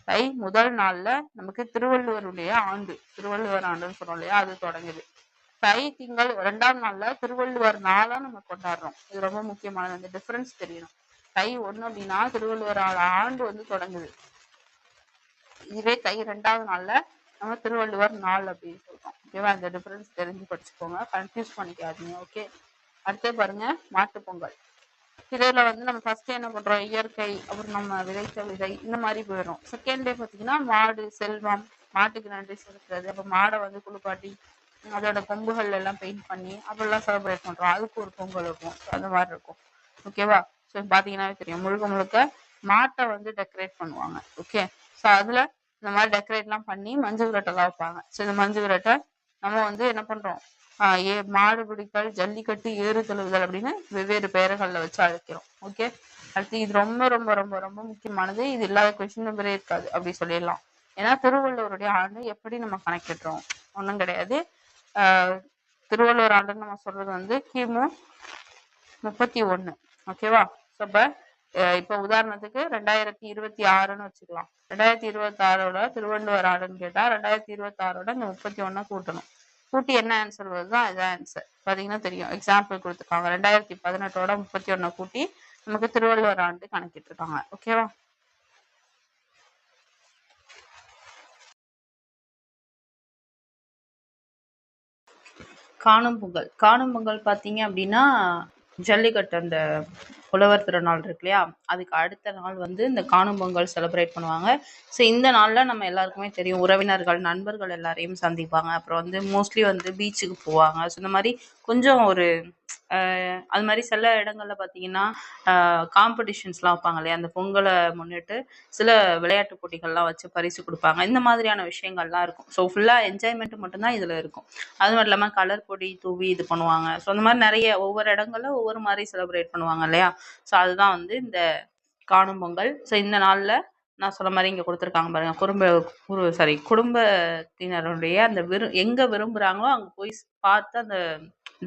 தை முதல் நாள்ல நமக்கு திருவள்ளுவருடைய ஆண்டு, திருவள்ளுவர் ஆண்டுன்னு சொல்றோம் இல்லையா, அது தொடங்குது. தை திங்கள் 2ஆம் நாள்ல திருவள்ளுவர் நாளா நம்ம கொண்டாடுறோம். இது ரொம்ப முக்கியமானது, அந்த டிஃபரன்ஸ் தெரியணும். தை 1 அப்படின்னா திருவள்ளுவர் ஆண்டு வந்து தொடங்குது. இதுவே தை 2ஆவது நாள்ல நம்ம திருவள்ளுவர் நாள் அப்படின்னு சொல்றோம். ஓகேவா? இந்த டிஃபரன்ஸ் தெரிஞ்சு படிச்சுக்கோங்க, கன்ஃபியூஸ் பண்ணிக்காதீங்க. ஓகே, அடுத்து பாருங்க, மாட்டு பொங்கல். இதுல வந்து நம்ம ஃபர்ஸ்ட் என்ன பண்றோம், இயற்கை, அப்புறம் நம்ம விதைத்த விதை, இந்த மாதிரி போயிடும். செகண்ட் டே பாத்தீங்கன்னா மாடு செல்வம், மாட்டுக்கு நன்றி செலுத்துறது. அப்ப மாடை வந்து குளிப்பாட்டி அதோட கொம்புகள் எல்லாம் பெயிண்ட் பண்ணி அப்படிலாம் செலிப்ரேட் பண்றோம். அதுக்கு ஒரு பொங்கல் இருக்கும். அந்த மாதிரி இருக்கும். ஓகேவா? ஸோ பாத்தீங்கன்னாவே தெரியும், முழுக்க முழுக்க மாட்டை வந்து டெக்கரேட் பண்ணுவாங்க. ஓகே, ஸோ அதுல இந்த மாதிரி டெக்கரேட் எல்லாம் பண்ணி மஞ்சள் விரட்டெல்லாம் வைப்பாங்க. ஸோ இந்த மஞ்சள் விரட்டை நம்ம வந்து என்ன பண்றோம், மாடு பிடித்தல், ஜல்லிக்கட்டு, ஏறு தழுவுதல் அப்படின்னு வெவ்வேறு பெயர்கள்ல வச்சு அழைக்கிறோம். ஓகே, அடுத்து இது ரொம்ப ரொம்ப ரொம்ப ரொம்ப முக்கியமானது. இது இல்லாத கொஸ்டின் நம்பரே இருக்காது அப்படி சொல்லிடலாம். ஏன்னா திருவள்ளுவருடைய ஆண்டு எப்படி நம்ம கணக்கிடுறோம், ஒன்றும் கிடையாது. திருவள்ளுவர் ஆண்டுன்னு நம்ம சொல்றது வந்து கிமு 31. ஓகேவா? இப்ப உதாரணத்துக்கு 2026ன்னு வச்சுக்கலாம். 2026ஓட திருவள்ளுவர் ஆண்டுன்னு கேட்டா 2026ஓட இந்த 31 கூட்டணும். கூட்டி என்ன ஆன்சர் வருதோ அதுதான் ஆன்சர். பாத்தீங்கன்னா தெரியும், எக்ஸாம்பிள் கொடுத்துருக்காங்க. 2018ஓட 31 கூட்டி நமக்கு திருவள்ளுவர் ஆண்டு கணக்கிட்டு இருக்காங்க. ஓகேவா? காணும் பொங்கல். காணும் பொங்கல் பார்த்தீங்க அப்படின்னா ஜல்லிக்கட்டு, அந்த உழவர் திருநாள் இருக்கு இல்லையா, அதுக்கு அடுத்த நாள் வந்து இந்த காணும் பொங்கல் செலிப்ரேட் பண்ணுவாங்க. ஸோ இந்த நாளில் நம்ம எல்லாருக்குமே தெரியும், உறவினர்கள் நண்பர்கள் எல்லாரையும் சந்திப்பாங்க. அப்புறம் வந்து மோஸ்ட்லி வந்து பீச்சுக்கு போவாங்க. ஸோ இந்த மாதிரி கொஞ்சம் ஒரு அது மாதிரி சில இடங்கள்ல பார்த்தீங்கன்னா காம்படிஷன்ஸ்லாம் வைப்பாங்க இல்லையா, அந்த பொங்கலை முன்னிட்டு சில விளையாட்டு போட்டிகள்லாம் வச்சு பரிசு கொடுப்பாங்க. இந்த மாதிரியான விஷயங்கள்லாம் இருக்கும். ஸோ ஃபுல்லாக என்ஜாய்மெண்ட் மட்டும்தான் இதில் இருக்கும். அது மட்டும் இல்லாமல் கலர் பொடி தூவி இது பண்ணுவாங்க. ஸோ அந்த மாதிரி நிறைய ஒவ்வொரு இடங்கள்ல ஒவ்வொரு மாதிரி செலிப்ரேட் பண்ணுவாங்க இல்லையா. ஸோ அதுதான் வந்து இந்த காணும் பொங்கல். ஸோ இந்த நாளில் நான் சொன்ன மாதிரி இங்கே கொடுத்துருக்காங்க பாருங்க, குடும்பத்தினருடைய அந்த எங்கே விரும்புகிறாங்களோ அங்கே போய் பார்த்து அந்த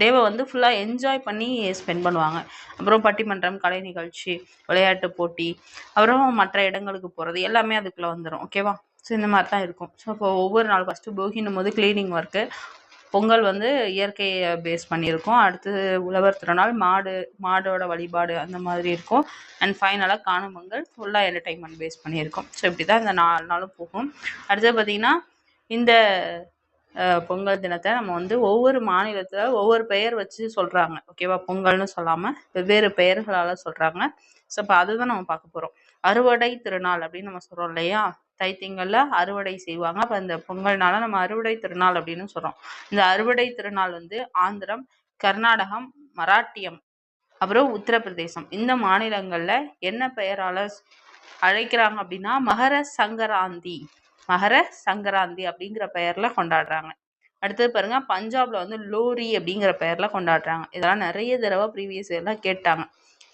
டேவை வந்து ஃபுல்லாக என்ஜாய் பண்ணி ஸ்பெண்ட் பண்ணுவாங்க. அப்புறம் பட்டிமன்றம், கலை நிகழ்ச்சி, விளையாட்டு போட்டி, அப்புறம் மற்ற இடங்களுக்கு போகிறது எல்லாமே அதுக்குள்ளே வந்துடும். ஓகேவா? ஸோ இந்த மாதிரி தான் இருக்கும். ஸோ இப்போ ஒவ்வொரு நாள் ஃபஸ்ட்டு போகினும் போது கிளீனிங் ஒர்க்கு, பொங்கல் வந்து இயற்கையை பேஸ் பண்ணியிருக்கும். அடுத்து உழவர் திருநாள், மாடோட வழிபாடு அந்த மாதிரி இருக்கும். அண்ட் ஃபைனலாக காணும் பொங்கல் ஃபுல்லாக என்டர்டைன்மெண்ட் பேஸ் பண்ணியிருக்கும். ஸோ இப்படி தான் இந்த 4 நாளும் போகும். அடுத்தது பார்த்திங்கன்னா இந்த பொங்கல் தினத்தை நம்ம வந்து ஒவ்வொரு மாநிலத்தில் ஒவ்வொரு பெயர் வச்சு சொல்கிறாங்க. ஓகேவா? பொங்கல்னு சொல்லாமல் வெவ்வேறு பெயர்களால் சொல்கிறாங்க. ஸோ இப்போ அதுதான் நம்ம பார்க்க போகிறோம். அறுவடை திருநாள் அப்படின்னு நம்ம சொல்கிறோம் இல்லையா, தைத்திங்கள்ல அறுவடை செய்வாங்க. அப்போ இந்த பொங்கல்னால நம்ம அறுவடை திருநாள் அப்படின்னு சொல்கிறோம். இந்த அறுவடை திருநாள் வந்து ஆந்திரம், கர்நாடகம், மராட்டியம், அப்புறம் உத்தரப்பிரதேசம் இந்த மாநிலங்களில் என்ன பெயரால் அழைக்கிறாங்க அப்படின்னா மகர சங்கராந்தி. மகர சங்கராந்தி அப்படிங்கிற பெயர்ல கொண்டாடுறாங்க. அடுத்தது பாருங்க, பஞ்சாப்ல வந்து லோரி அப்படிங்கிற பெயர்ல கொண்டாடுறாங்க. இதெல்லாம் நிறைய தடவை ப்ரீவியஸ் இயர்லாம் கேட்டாங்க.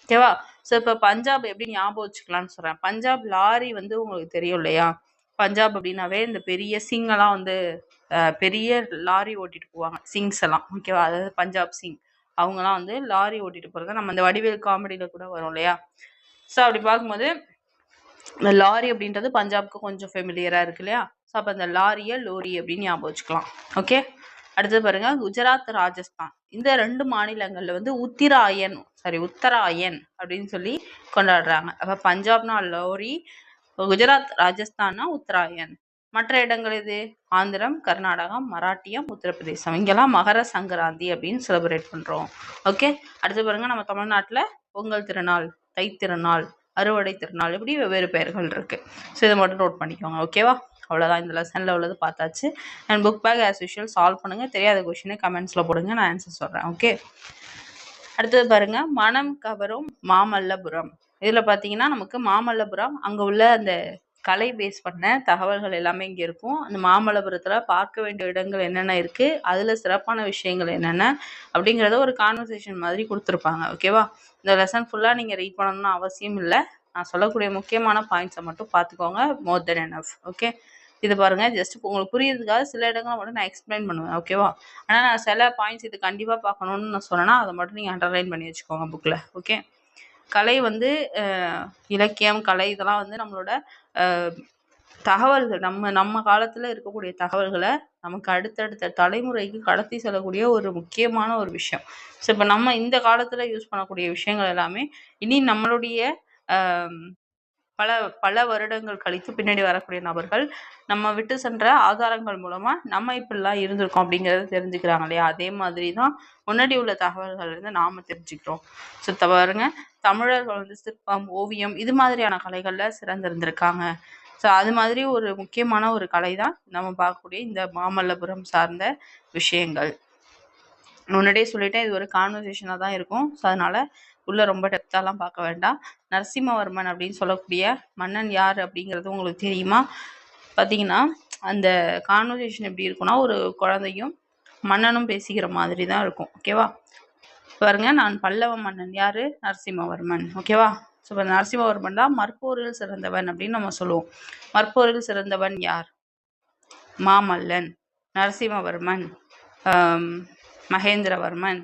ஓகேவா? ஸோ இப்போ பஞ்சாப் எப்படி ஞாபகம் வச்சுக்கலாம்னு சொல்றேன். பஞ்சாப் லாரி வந்து உங்களுக்கு தெரியும் இல்லையா, பஞ்சாப் அப்படின்னாவே இந்த பெரிய சிங்கெல்லாம் வந்து பெரிய லாரி ஓட்டிட்டு போவாங்க, சிங்ஸ் எல்லாம். ஓகேவா? அதாவது பஞ்சாப் சிங் அவங்கலாம் வந்து லாரி ஓட்டிட்டு போறத நம்ம இந்த வடிவேல் காமெடியில கூட வரும் இல்லையா. ஸோ அப்படி பார்க்கும்போது இந்த லாரி அப்படின்றது பஞ்சாப்க்கு கொஞ்சம் ஃபெமிலியராக இருக்கு இல்லையா. ஸோ அப்போ அந்த லாரியை லோரி அப்படின்னு ஞாபகம் வச்சுக்கலாம். ஓகே. அடுத்தது பாருங்க, குஜராத், ராஜஸ்தான் இந்த 2 மாநிலங்கள்ல வந்து உத்தராயன் அப்படின்னு சொல்லி கொண்டாடுறாங்க. அப்போ பஞ்சாப்னா லோரி, குஜராத் ராஜஸ்தான்னா உத்தராயன். மற்ற இடங்கள் இது ஆந்திரம், கர்நாடகம், மராட்டியம், உத்தரப்பிரதேசம். இங்கெல்லாம் மகர சங்கராந்தி அப்படின்னு செலிப்ரேட் பண்றோம். ஓகே. அடுத்து பாருங்க, நம்ம தமிழ்நாட்டில் பொங்கல் திருநாள், தை திருநாள், அறுவடை திருநாள், இப்படி வெவ்வேறு பெயர்கள் இருக்கு. ஸோ இதை மட்டும் நோட் பண்ணிக்கோங்க. ஓகேவா? அவ்வளோதான், இந்த லெசனில் உள்ளது பார்த்தாச்சு. And book back as usual solve பண்ணுங்க. தெரியாத கொஸ்டினை கமெண்ட்ஸில் போடுங்க, நான் ஆன்சர் சொல்கிறேன். ஓகே. அடுத்தது பாருங்க, மனம் கவரும் மாமல்லபுரம். இதில் பார்த்தீங்கன்னா நமக்கு மாமல்லபுரம் அங்கே உள்ள அந்த கலை பேஸ் பண்ண தகவல்கள் எல்லாமே இங்கே இருக்கும். அந்த மாமல்லபுரத்தில் பார்க்க வேண்டிய இடங்கள் என்னென்ன இருக்குது, அதில் சிறப்பான விஷயங்கள் என்னென்ன அப்படிங்கிறத ஒரு கான்வர்சேஷன் மாதிரி கொடுத்துருப்பாங்க. ஓகேவா? இந்த லெசன் ஃபுல்லாக நீங்கள் ரீட் பண்ணணும்னு அவசியம் இல்லை. நான் சொல்லக்கூடிய முக்கியமான பாயிண்ட்ஸை மட்டும் பார்த்துக்கோங்க. மோர் தென் எனஃப். ஓகே. இது பாருங்க, ஜஸ்ட் உங்களுக்கு புரியுறதுக்காக சில இடங்களை மட்டும் நான் எக்ஸ்பிளைன் பண்ணுவேன். ஓகேவா? ஆனால் நான் சில பாயிண்ட்ஸ் இது கண்டிப்பாக பார்க்கணுன்னு நான் சொன்னேன்னா அதை மட்டும் நீங்கள் அண்டர்லைன் பண்ணி வச்சுக்கோங்க புக்கில். ஓகே. கலை வந்து இலக்கியம், கலை இதெல்லாம் வந்து நம்மளோட தகவல்கள், நம்ம காலத்தில் இருக்கக்கூடிய தகவல்களை நமக்கு அடுத்தடுத்த தலைமுறைக்கு கடத்தி செல்லக்கூடிய ஒரு முக்கியமான ஒரு விஷயம். ஸோ இப்போ நம்ம இந்த காலத்தில் யூஸ் பண்ணக்கூடிய விஷயங்கள் எல்லாமே இனி நம்மளுடைய பல வருடங்கள் கழித்து பின்னாடி வரக்கூடிய நபர்கள் நம்ம விட்டு சென்ற ஆதாரங்கள் மூலமா நம்ம இப்படிலாம் இருந்திருக்கோம் அப்படிங்கிறத தெரிஞ்சுக்கிறாங்க இல்லையா. அதே மாதிரி தான் முன்னாடி உள்ள தகவல்கள் இருந்து நாம தெரிஞ்சுக்கிறோம். ஸோ பாருங்க, தமிழர்கள் வந்து சிற்பம், ஓவியம் இது மாதிரியான கலைகள்ல சிறந்திருந்திருக்காங்க. ஸோ அது மாதிரி ஒரு முக்கியமான ஒரு கலை தான் நம்ம பார்க்கக்கூடிய இந்த மாமல்லபுரம் சார்ந்த விஷயங்கள். முன்னாடியே சொல்லிட்டேன், இது ஒரு கான்வர்சேஷனாக தான் இருக்கும். ஸோ அதனால உள்ள ரொம்ப டெப்த்தாலாம் பார்க்க வேண்டாம். நரசிம்மவர்மன் அப்படின்னு சொல்லக்கூடிய மன்னன் யார் அப்படிங்கிறது உங்களுக்கு தெரியுமா? பார்த்தீங்கன்னா அந்த கான்வர்சேஷன் எப்படி இருக்குன்னா, ஒரு குழந்தையும் மன்னனும் பேசிக்கிற மாதிரி தான் இருக்கும். ஓகேவா? பாருங்க, நான் பல்லவ மன்னன் யாரு? நரசிம்மவர்மன். ஓகேவா? ஸோ இப்போ நரசிம்மவர்மன் தான் மற்போரில் சிறந்தவன் அப்படின்னு நம்ம சொல்லுவோம். மற்போரில் சிறந்தவன் யார்? மாமல்லன். நரசிம்மவர்மன், மகேந்திரவர்மன்,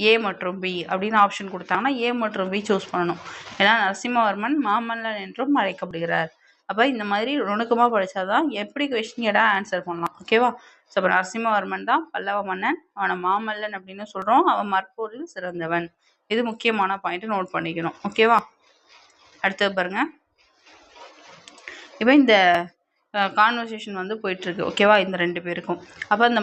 ஏ மற்றும் பி அப்படின்னு ஆப்ஷன் கொடுத்தாங்கன்னா ஏ மற்றும் பி சூஸ் பண்ணணும். ஏன்னா நரசிம்மவர்மன் மாமல்லன் என்றும் அழைக்கப்படுகிறார். அப்போ இந்த மாதிரி நுணுக்கமாக படித்தாதான் எப்படி கொஸ்டின் கேட்டால் ஆன்சர் பண்ணலாம். ஓகேவா? ஸோ இப்போ நரசிம்மவர்மன் தான் பல்லவ மன்னன். அவனை மாமல்லன் அப்படின்னு சொல்கிறோம். அவன் மற்போரில் சிறந்தவன். இது முக்கியமான பாயிண்ட், நோட் பண்ணிக்கணும். ஓகேவா? அடுத்தது பாருங்க. இப்போ இந்த கான்வர்சேஷன் வந்து போயிட்டுருக்கு. ஓகேவா? இந்த 2 பேருக்கும். அப்போ அந்த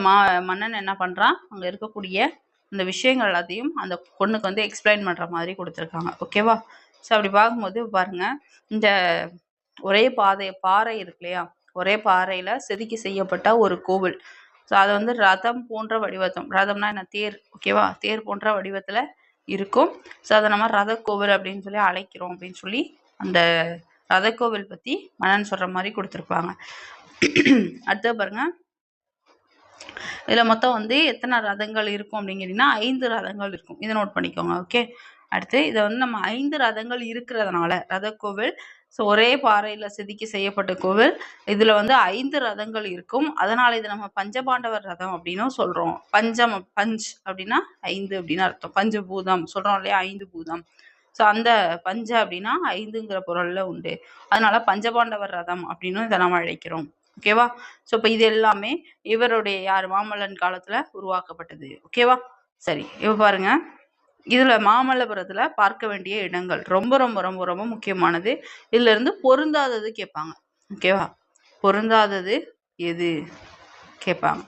மன்னன் என்ன பண்ணுறான், அங்கே இருக்கக்கூடிய இந்த விஷயங்கள் எல்லாத்தையும் அந்த பொண்ணுக்கு வந்து எக்ஸ்பிளைன் பண்ணுற மாதிரி கொடுத்துருக்காங்க. ஓகேவா? ஸோ அப்படி பார்க்கும்போது பாருங்கள், இந்த ஒரே பாறை இருக்கு இல்லையா, ஒரே பாறையில் செதுக்கி செய்யப்பட்ட ஒரு கோவில். ஸோ அதை வந்து ரதம் போன்ற வடிவத்தம், ரதம்னா என்ன, தேர். ஓகேவா? தேர் போன்ற வடிவத்தில் இருக்கும். ஸோ அதை நம்ம ரதக்கோவில் அப்படின்னு சொல்லி அழைக்கிறோம் அப்படின்னு சொல்லி அந்த ரதக்கோவில் பற்றி மன்னன் சொல்கிற மாதிரி கொடுத்துருப்பாங்க. அடுத்த பாருங்க, இதில் மொத்தம் வந்து எத்தனை ரதங்கள் இருக்கும் அப்படிங்கிறீங்கன்னா 5 ரதங்கள் இருக்கும். இதை நோட் பண்ணிக்கோங்க. ஓகே. அடுத்து இதை வந்து நம்ம 5 ரதங்கள் இருக்கிறதுனால ரதக்கோவில், ஸோ ஒரே பாறையில் செதுக்கி செய்யப்பட்ட கோவில், இதில் வந்து 5 ரதங்கள் இருக்கும். அதனால் இது நம்ம பஞ்சபாண்டவர் ரதம் அப்படின்னு சொல்கிறோம். பஞ்ச் அப்படின்னா 5 அப்படின்னு அர்த்தம். பஞ்சபூதம் சொல்கிறோம் இல்லையா, 5 பூதம். ஸோ அந்த பஞ்ச அப்படின்னா 5ங்கிற பொருளில் உண்டு. அதனால பஞ்சபாண்டவர் ரதம் அப்படின்னு இதை நம்ம அழைக்கிறோம். ஓகேவா? ஸோ இப்போ இது எல்லாமே இவருடைய மாமல்லன் காலத்தில் உருவாக்கப்பட்டது. ஓகேவா? சரி, இப்போ பாருங்க, இதில் மாமல்லபுரத்தில் பார்க்க வேண்டிய இடங்கள் ரொம்ப ரொம்ப ரொம்ப ரொம்ப முக்கியமானது. இதுல இருந்து பொருந்தாதது கேட்பாங்க. ஓகேவா? பொருந்தாதது எது கேட்பாங்க.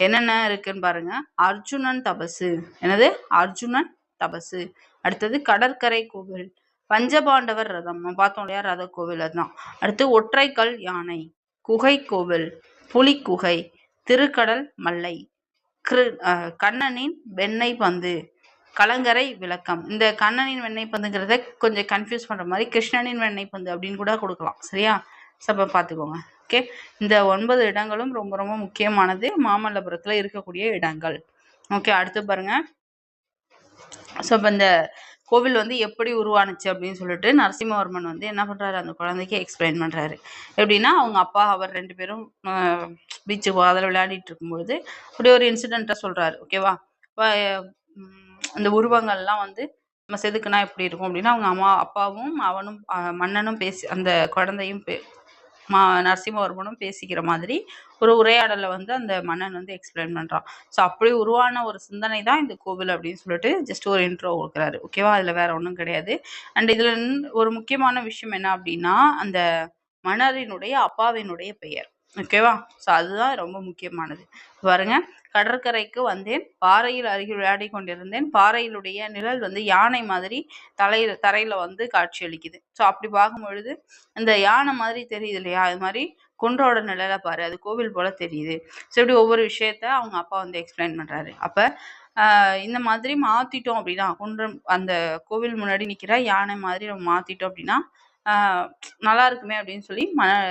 என்னென்ன இருக்குன்னு பாருங்க. அர்ஜுனன் தபசு. என்னது? அர்ஜுனன் தபசு. அடுத்தது கடற்கரை கோவில், பஞ்சபாண்டவர் ரதம் பார்த்தோம் இல்லையா, ரத கோவில் அதுதான். அடுத்து ஒற்றைக்கல் யானை, குகை கோவில், புலிக்குகை, திருக்கடல் மல்லை, கண்ணனின் வெண்ணெய் பந்து, கலங்கரை விளக்கம். இந்த கண்ணனின் வெண்ணெய் பந்துங்கிறத கொஞ்சம் கன்ஃபியூஸ் பண்ற மாதிரி கிருஷ்ணனின் வெண்ணெய் பந்து அப்படின்னு கூட கொடுக்கலாம். சரியா? சப்ப பார்த்துக்கோங்க. ஓகே. இந்த 9 இடங்களும் ரொம்ப ரொம்ப முக்கியமானது, மாமல்லபுரத்துல இருக்கக்கூடிய இடங்கள். ஓகே. அடுத்து பாருங்க. ஸோ இப்போ இந்த கோவில் வந்து எப்படி உருவானுச்சு அப்படின்னு சொல்லிட்டு நரசிம்மவர்மன் வந்து என்ன பண்றாரு, அந்த குழந்தைக்கு எக்ஸ்பிளைன் பண்றாரு. எப்படின்னா, அவங்க அப்பா அவர் 2 பேரும் பீச்சுக்கு அதில் விளையாடிட்டு இருக்கும்பொழுது அப்படி ஒரு இன்சிடென்ட்டை சொல்றாரு. ஓகேவா? இப்போ அந்த உருவங்கள்லாம் வந்து நம்ம செதுக்குனா எப்படி இருக்கும் அப்படின்னா, அவங்க அப்பாவும் அவனும் மன்னனும் பேசி, அந்த குழந்தையும் நரசிம்மவர்மனும் பேசிக்கிற மாதிரி ஒரு உரையாடலை வந்து அந்த மன்னன் வந்து எக்ஸ்பிளைன் பண்றான். ஸோ அப்படி உருவான ஒரு சிந்தனை தான் இந்த கோவில் அப்படின்னு சொல்லிட்டு ஜஸ்ட் ஒரு இன்ட்ரோ கொடுக்குறாரு. ஓகேவா? அதுல வேற ஒன்றும் கிடையாது. அண்ட் இதுல ஒரு முக்கியமான விஷயம் என்ன அப்படின்னா, அந்த மன்னரினுடைய அப்பாவினுடைய பெயர். ஓகேவா? ஸோ அதுதான் ரொம்ப முக்கியமானது. பாருங்க, கடற்கரைக்கு வந்தேன், பாறையில் அருகில் விளையாடி கொண்டிருந்தேன், பாறையிலுடைய நிழல் வந்து யானை மாதிரி தரையில வந்து காட்சி அளிக்குது. ஸோ அப்படி பார்க்கும் பொழுது இந்த யானை மாதிரி தெரியுது இல்லையா, அது மாதிரி குன்றோட நிழலை பாரு, அது கோவில் போல தெரியுது. ஸோ இப்படி ஒவ்வொரு விஷயத்த அவங்க அப்பா வந்து எக்ஸ்பிளைன் பண்றாரு. அப்ப இந்த மாதிரி மாத்திட்டோம் அப்படின்னா, குன்றம் அந்த கோவில் முன்னாடி நிக்கிற யானை மாதிரி நம்ம மாத்திட்டோம் அப்படின்னா நல்லா இருக்குமே அப்படின்னு சொல்லி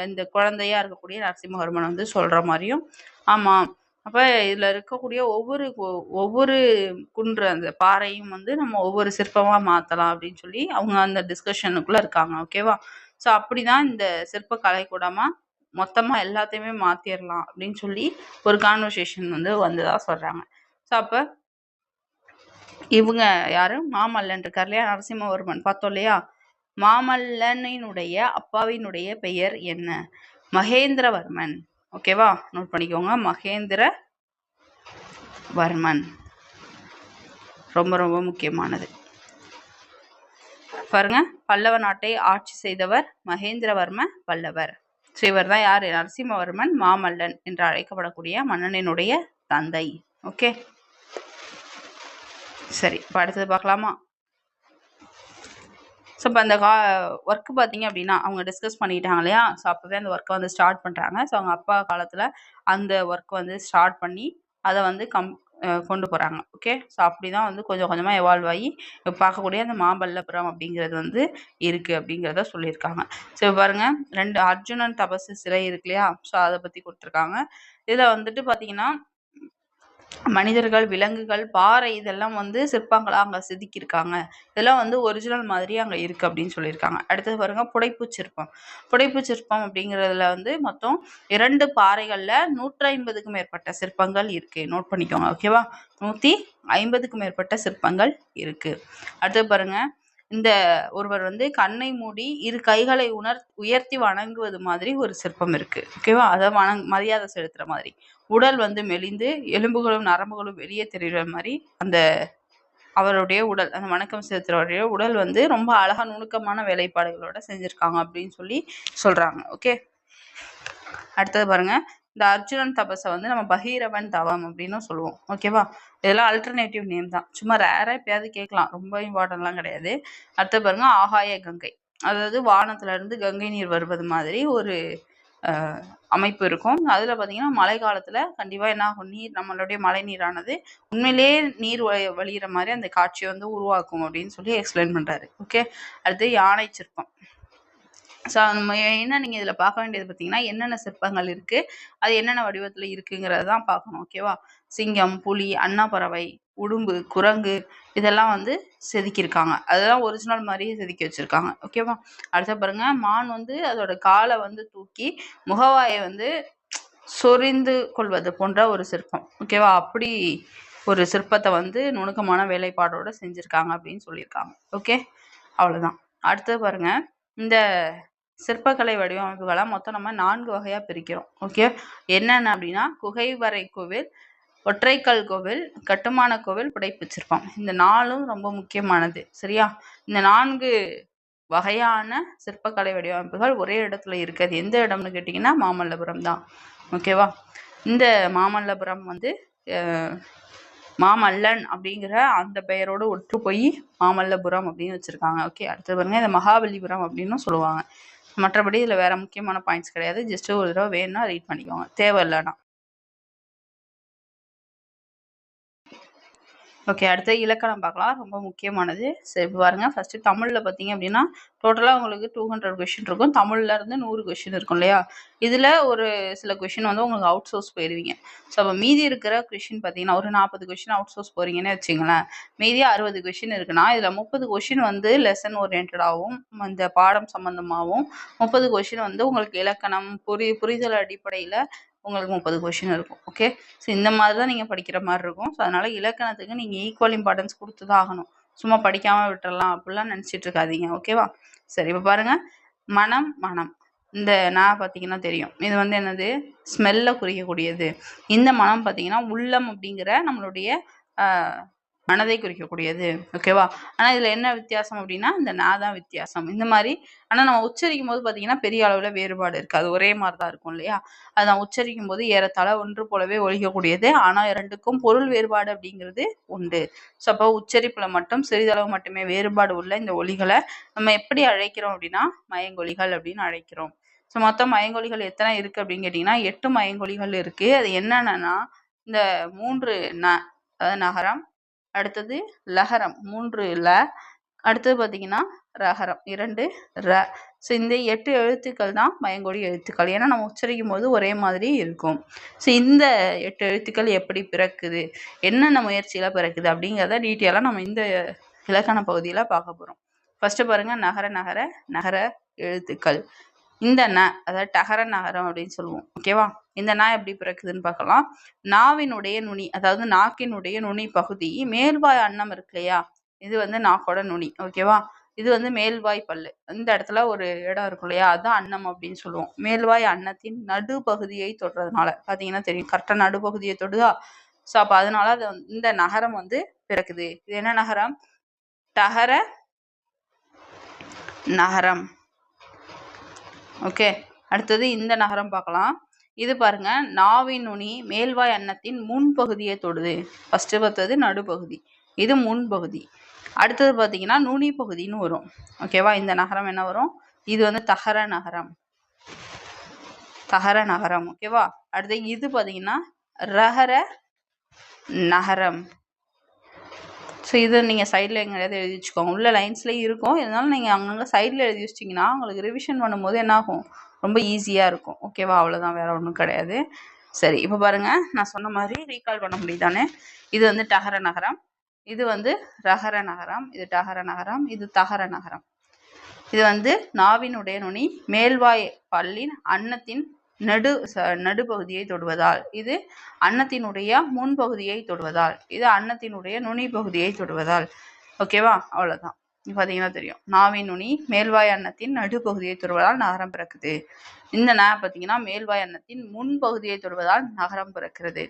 இந்த குழந்தையா இருக்கக்கூடிய நரசிம்மவர்மன் வந்து சொல்ற மாதிரியும், ஆமா அப்ப இதுல இருக்கக்கூடிய ஒவ்வொரு குன்று அந்த பாறையும் வந்து நம்ம ஒவ்வொரு சிற்பமா மாத்தலாம் அப்படின்னு சொல்லி அவங்க அந்த டிஸ்கஷனுக்குள்ள இருக்காங்க. ஓகேவா? ஸோ அப்படிதான் இந்த சிற்ப கலைக்கூடமா மொத்தமா எல்லாத்தையுமே மாத்திரலாம் அப்படின்னு சொல்லி ஒரு கான்வர்சேஷன் வந்து வந்ததா சொல்றாங்க. ஸோ அப்ப இவங்க யாரு, மாமல்லன் இருக்கார் இல்லையா, நரசிம்மவர்மன் பார்த்தோம் இல்லையா, மாமல்லனினுடைய அப்பாவினுடைய பெயர் என்ன? மகேந்திரவர்மன். ஓகேவா? நோட் பண்ணிக்கோங்க, மகேந்திரவர்மன். ரொம்ப ரொம்ப முக்கியமானது. பாருங்க, பல்லவ நாட்டை ஆட்சி செய்தவர் மகேந்திரவர்ம பல்லவர். ஸோ இவர் தான் யாரு, நரசிம்மவர்மன் மாமல்லன் என்று அழைக்கப்படக்கூடிய மன்னனினுடைய தந்தை. ஓகே. சரி, இப்போ அடுத்தது பார்க்கலாமா? ஸோ இப்போ அந்த ஒர்க்கு பார்த்தீங்க அப்படின்னா அவங்க டிஸ்கஸ் பண்ணிட்டாங்க இல்லையா, ஸோ அப்போவே அந்த ஒர்க்கை வந்து ஸ்டார்ட் பண்ணுறாங்க. ஸோ அவங்க அப்பா காலத்தில் அந்த ஒர்க் வந்து ஸ்டார்ட் பண்ணி அதை வந்து கொண்டு போகிறாங்க. ஓகே. ஸோ அப்படி தான் வந்து கொஞ்சம் கொஞ்சமாக எவால்வ் ஆகி இப்போ பார்க்கக்கூடிய அந்த மாமல்லபுரம் அப்படிங்கிறது வந்து இருக்குது அப்படிங்கிறத சொல்லியிருக்காங்க. ஸோ பாருங்கள், 2 அர்ஜுனன் தபசு சிலை இருக்கு இல்லையா, ஸோ அதை பற்றி கொடுத்துருக்காங்க. இதில் வந்துட்டு பார்த்தீங்கன்னா மனிதர்கள், விலங்குகள், பாறை இதெல்லாம் வந்து சிற்பங்களா அங்க செதுக்கியிருக்காங்க. இதெல்லாம் வந்து ஒரிஜினல் மாதிரி அங்க இருக்கு அப்படின்னு சொல்லியிருக்காங்க. அடுத்தது பாருங்க, புடைப்பு சிற்பம். புடைப்பு சிற்பம் அப்படிங்கிறதுல வந்து மொத்தம் 2 பாறைகள்ல 150க்கும் மேற்பட்ட சிற்பங்கள் இருக்கு. நோட் பண்ணிக்கோங்க. ஓகேவா? 150க்கும் மேற்பட்ட சிற்பங்கள் இருக்கு. அடுத்தது பாருங்க, இந்த ஒருவர் வந்து கண்ணை மூடி இரு கைகளை உயர்த்தி வணங்குவது மாதிரி ஒரு சிற்பம் இருக்கு. ஓகேவா? அதை மரியாதை செலுத்துற மாதிரி. உடல் வந்து மெலிந்து எலும்புகளும் நரம்புகளும் வெளியே தெரிகிற மாதிரி அந்த அவருடைய உடல், அந்த வணக்கம் செலுத்துறவருடைய உடல் வந்து ரொம்ப அழகா நுணுக்கமான வேலைப்பாடுகளோட செஞ்சிருக்காங்க அப்படின்னு சொல்லி சொல்றாங்க. ஓகே, அடுத்தது பாருங்க. இந்த அர்ஜுனன் தபஸை வந்து நம்ம பகீரவன் தவம் அப்படின்னு சொல்லுவோம். ஓகேவா? இதெல்லாம் அல்டர்னேட்டிவ் நேம் தான், சும்மா ரேரா எப்பயாவது கேட்கலாம், ரொம்ப இம்பார்ட்டன்ட்லாம் கிடையாது. அடுத்து பாருங்க, ஆகாய கங்கை. அதாவது வானத்துல இருந்து கங்கை நீர் வருவது மாதிரி ஒரு அமைப்பு இருக்கும். அதுல பாத்தீங்கன்னா மழை காலத்துல கண்டிப்பா என்ன ஆகும், நீர் நம்மளுடைய மழை நீரானது உண்மையிலேயே நீர் வழிகிற மாதிரி அந்த காட்சியை வந்து உருவாக்கும் அப்படின்னு சொல்லி எக்ஸ்பிளைன் பண்றாரு. ஓகே, அடுத்து யானை சிற்பம். ஸோ மெயினாக நீங்கள் இதில் பார்க்க வேண்டியது பார்த்தீங்கன்னா என்னென்ன சிற்பங்கள் இருக்குது, அது என்னென்ன வடிவத்தில் இருக்குங்கிறது தான் பார்க்கணும். ஓகேவா? சிங்கம், புலி, அன்னப்பறவை, உடும்பு, குரங்கு இதெல்லாம் வந்து செதுக்கியிருக்காங்க. அதெல்லாம் ஒரிஜினல் மாதிரியே செதுக்கி வச்சுருக்காங்க. ஓகேவா? அடுத்த பாருங்க, மான் வந்து அதோட காலை வந்து தூக்கி முகவாயை வந்து சொரிந்து கொள்வது போன்ற ஒரு சிற்பம். ஓகேவா? அப்படி ஒரு சிற்பத்தை வந்து நுணுக்கமான வேலைப்பாடோட செஞ்சுருக்காங்க அப்படின்னு சொல்லியிருக்காங்க. ஓகே, அவ்வளோதான். அடுத்தது பாருங்க, இந்த சிற்பக்கலை வடிவமைப்புகளை மொத்தம் நம்ம 4 வகையா பிரிக்கிறோம். ஓகே, என்னென்ன அப்படின்னா குகைவரை கோவில், ஒற்றைக்கல் கோவில், கட்டுமான கோவில், புடைப்பு சிற்பம். இந்த 4ம் ரொம்ப முக்கியமானது. சரியா? இந்த 4 வகையான சிற்பக்கலை வடிவமைப்புகள் ஒரே இடத்துல இருக்குது. எந்த இடம்னு கேட்டிங்கன்னா மாமல்லபுரம் தான். ஓகேவா? இந்த மாமல்லபுரம் வந்து மாமல்லன் அப்படிங்கிற அந்த பெயரோடு ஒற்று போய் மாமல்லபுரம் அப்படின்னு வச்சிருக்காங்க. ஓகே, அடுத்து பாருங்க, இந்த மகாபலிபுரம் அப்படின்னு சொல்லுவாங்க. மற்றபடி இதில் வேற முக்கியமான பாயிண்ட்ஸ் கிடையாது. ஜஸ்ட் ஒரு தடவை வேணும்னா ரீட் பண்ணிக்கோங்க, தேவையில்லைன்னா. ஓகே, அடுத்து இலக்கணம் பார்க்கலாம், ரொம்ப முக்கியமானது. சரி, பாருங்க, ஃபர்ஸ்ட் தமிழ்ல பார்த்தீங்க அப்படின்னா டோட்டலாக உங்களுக்கு 200 கொஷின் இருக்கும். தமிழ்ல இருந்து 100 கொஷின் இருக்கும் இல்லையா? இதில் ஒரு சில கொஷின் வந்து உங்களுக்கு அவுட் சோர்ஸ் போயிருவீங்க. ஸோ அப்போ மீதி இருக்கிற கொஷின் பார்த்தீங்கன்னா ஒரு 40 கொஷின் அவுட் சோர்ஸ் போறீங்கன்னு வச்சுங்களேன். மீதி 60 கொஷின் இருக்குன்னா இதில் 30 கொஷின் வந்து லெசன் ஓரியன்டாகவும் இந்த பாடம் சம்பந்தமாகவும், 30 கொஷின் வந்து உங்களுக்கு இலக்கணம் புரிதல் அடிப்படையில் உங்களுக்கு 30 கொஷின் இருக்கும். ஓகே, ஸோ இந்த மாதிரி தான் நீங்கள் படிக்கிற மாதிரி இருக்கும். ஸோ அதனால் இலக்கணத்துக்கு நீங்கள் ஈக்குவல் இம்பார்ட்டன்ஸ் கொடுத்து தான் ஆகணும். சும்மா படிக்காமல் விட்டுறலாம் அப்படிலாம் நினச்சிட்டு இருக்காதீங்க. ஓகேவா? சரி, இப்போ பாருங்கள், மனம். இந்த நான் பார்த்தீங்கன்னா தெரியும், இது வந்து என்னது, ஸ்மெல்லை குறிக்கக்கூடியது. இந்த மனம் பார்த்தீங்கன்னா உள்ளம் அப்படிங்கிற நம்மளுடைய மனதை குறிக்கக்கூடியது. ஓகேவா? ஆனால் இதில் என்ன வித்தியாசம் அப்படின்னா இந்த நான் தான் வித்தியாசம். இந்த மாதிரி ஆனால் நம்ம உச்சரிக்கும் போது பார்த்தீங்கன்னா பெரிய அளவில் வேறுபாடு இருக்காது, ஒரே மாதிரி தான் இருக்கும் இல்லையா? அது நான் உச்சரிக்கும் போது ஏறத்தாழ ஒன்று போலவே ஒலிக்கக்கூடியது. ஆனால் இரண்டுக்கும் பொருள் வேறுபாடு அப்படிங்கிறது உண்டு. ஸோ அப்போ உச்சரிப்பில் மட்டும் சிறிதளவு மட்டுமே வேறுபாடு உள்ள இந்த ஒலிகளை நம்ம எப்படி அழைக்கிறோம் அப்படின்னா மயங்கொலிகள் அப்படின்னு அழைக்கிறோம். ஸோ மொத்தம் மயங்கொலிகள் எத்தனை இருக்குது அப்படின்னு கேட்டிங்கன்னா 8 மயங்கொலிகள் இருக்குது. அது என்னென்னா இந்த 3 அதாவது நகரம், அடுத்தது லகரம் 3 ல, அடுத்தது பார்த்தீங்கன்னா ரகரம் 2 ர. ஸோ இந்த 8 எழுத்துக்கள் தான் மயங்கொலி எழுத்துக்கள். ஏன்னா நம்ம உச்சரிக்கும் போது ஒரே மாதிரி இருக்கும். ஸோ இந்த 8 எழுத்துக்கள் எப்படி பிறக்குது, என்னென்ன முயற்சியில் பிறக்குது அப்படிங்கிறத டீட்டெயிலாக நம்ம இந்த இலக்கண பகுதியில் பார்க்க போகிறோம். ஃபர்ஸ்ட் பாருங்க, நகர எழுத்துக்கள். இந்த ந, அதாவது டகர நகரம் அப்படின்னு சொல்லுவோம். ஓகேவா? இந்த நா எப்படி பிறக்குதுன்னு பார்க்கலாம். நாவினுடைய நுனி, அதாவது நாக்கினுடைய நுனி பகுதி, மேல்வாய் அன்னம் இருக்கு இல்லையா, இது வந்து நாக்கோட நுனி. ஓகேவா? இது வந்து மேல்வாய் பல்லு. இந்த இடத்துல ஒரு இடம் இருக்கும் இல்லையா, அதுதான் அன்னம் அப்படின்னு சொல்லுவோம். மேல்வாய் அன்னத்தின் நடுப்பகுதியை தொடுறதுனால பார்த்தீங்கன்னா தெரியும், கரெக்டாக நடுப்பகுதியை தொடுதா. ஸோ அப்போ அதனால அது இந்த நகரம் வந்து பிறக்குது. இது என்ன நகரம்? டகர நகரம். ஓகே, அடுத்தது இந்த நகரம் பார்க்கலாம். இது பாருங்க, நாவின் நுனி மேல்வாய் அன்னத்தின் முன்பகுதியை தொடுது. ஃபர்ஸ்ட் பார்த்தது நடுப்பகுதி, இது முன்பகுதி. அடுத்தது பார்த்தீங்கன்னா நுனி பகுதின்னு வரும். ஓகேவா? இந்த நகரம் என்ன வரும்? இது வந்து தகர நகரம். ஓகேவா? அடுத்து இது பார்த்தீங்கன்னா ரகர நகரம். ஸோ இது நீங்கள் சைடில் எங்கேயாவது எழுதி வச்சுக்கோங்க, உள்ள லைன்ஸ்லேயே இருக்கும், இருந்தாலும் நீங்கள் அங்கங்கே சைடில் எழுதி வச்சிட்டிங்கன்னா உங்களுக்கு ரிவிஷன் பண்ணும்போது என்ன ஆகும், ரொம்ப ஈஸியாக இருக்கும். ஓகேவா? அவ்வளோதான், வேறு ஒன்றும் கிடையாது. சரி, இப்போ பாருங்கள், நான் சொன்ன மாதிரி ரீகால் பண்ண முடியுதானே. இது வந்து டகர நகரம், இது வந்து ரகர நகரம், இது டகர நகரம், இது தகர நகரம். இது வந்து நாவினுடைய நுனி மேல்வாய் பல்லின் அன்னத்தின் நடுப்பகுதியை தொடுவதால், இது அன்னத்தினுடைய முன்பகுதியை தொடுவதால், இது அன்னத்தினுடைய நுனி பகுதியை தொடுவதால். ஓகேவா? அவ்வளோதான். பார்த்தீங்கன்னா தெரியும். நாவின் நுனி மேல்வாய் அன்னத்தின் நடுப்பகுதியை தொடுவதால் நகரம் பிறக்குது. இந்த நா பார்த்தீங்கன்னா மேல்வாய் அன்னத்தின் முன்பகுதியை தொடுவதால் நகரம் பிறக்கிறது.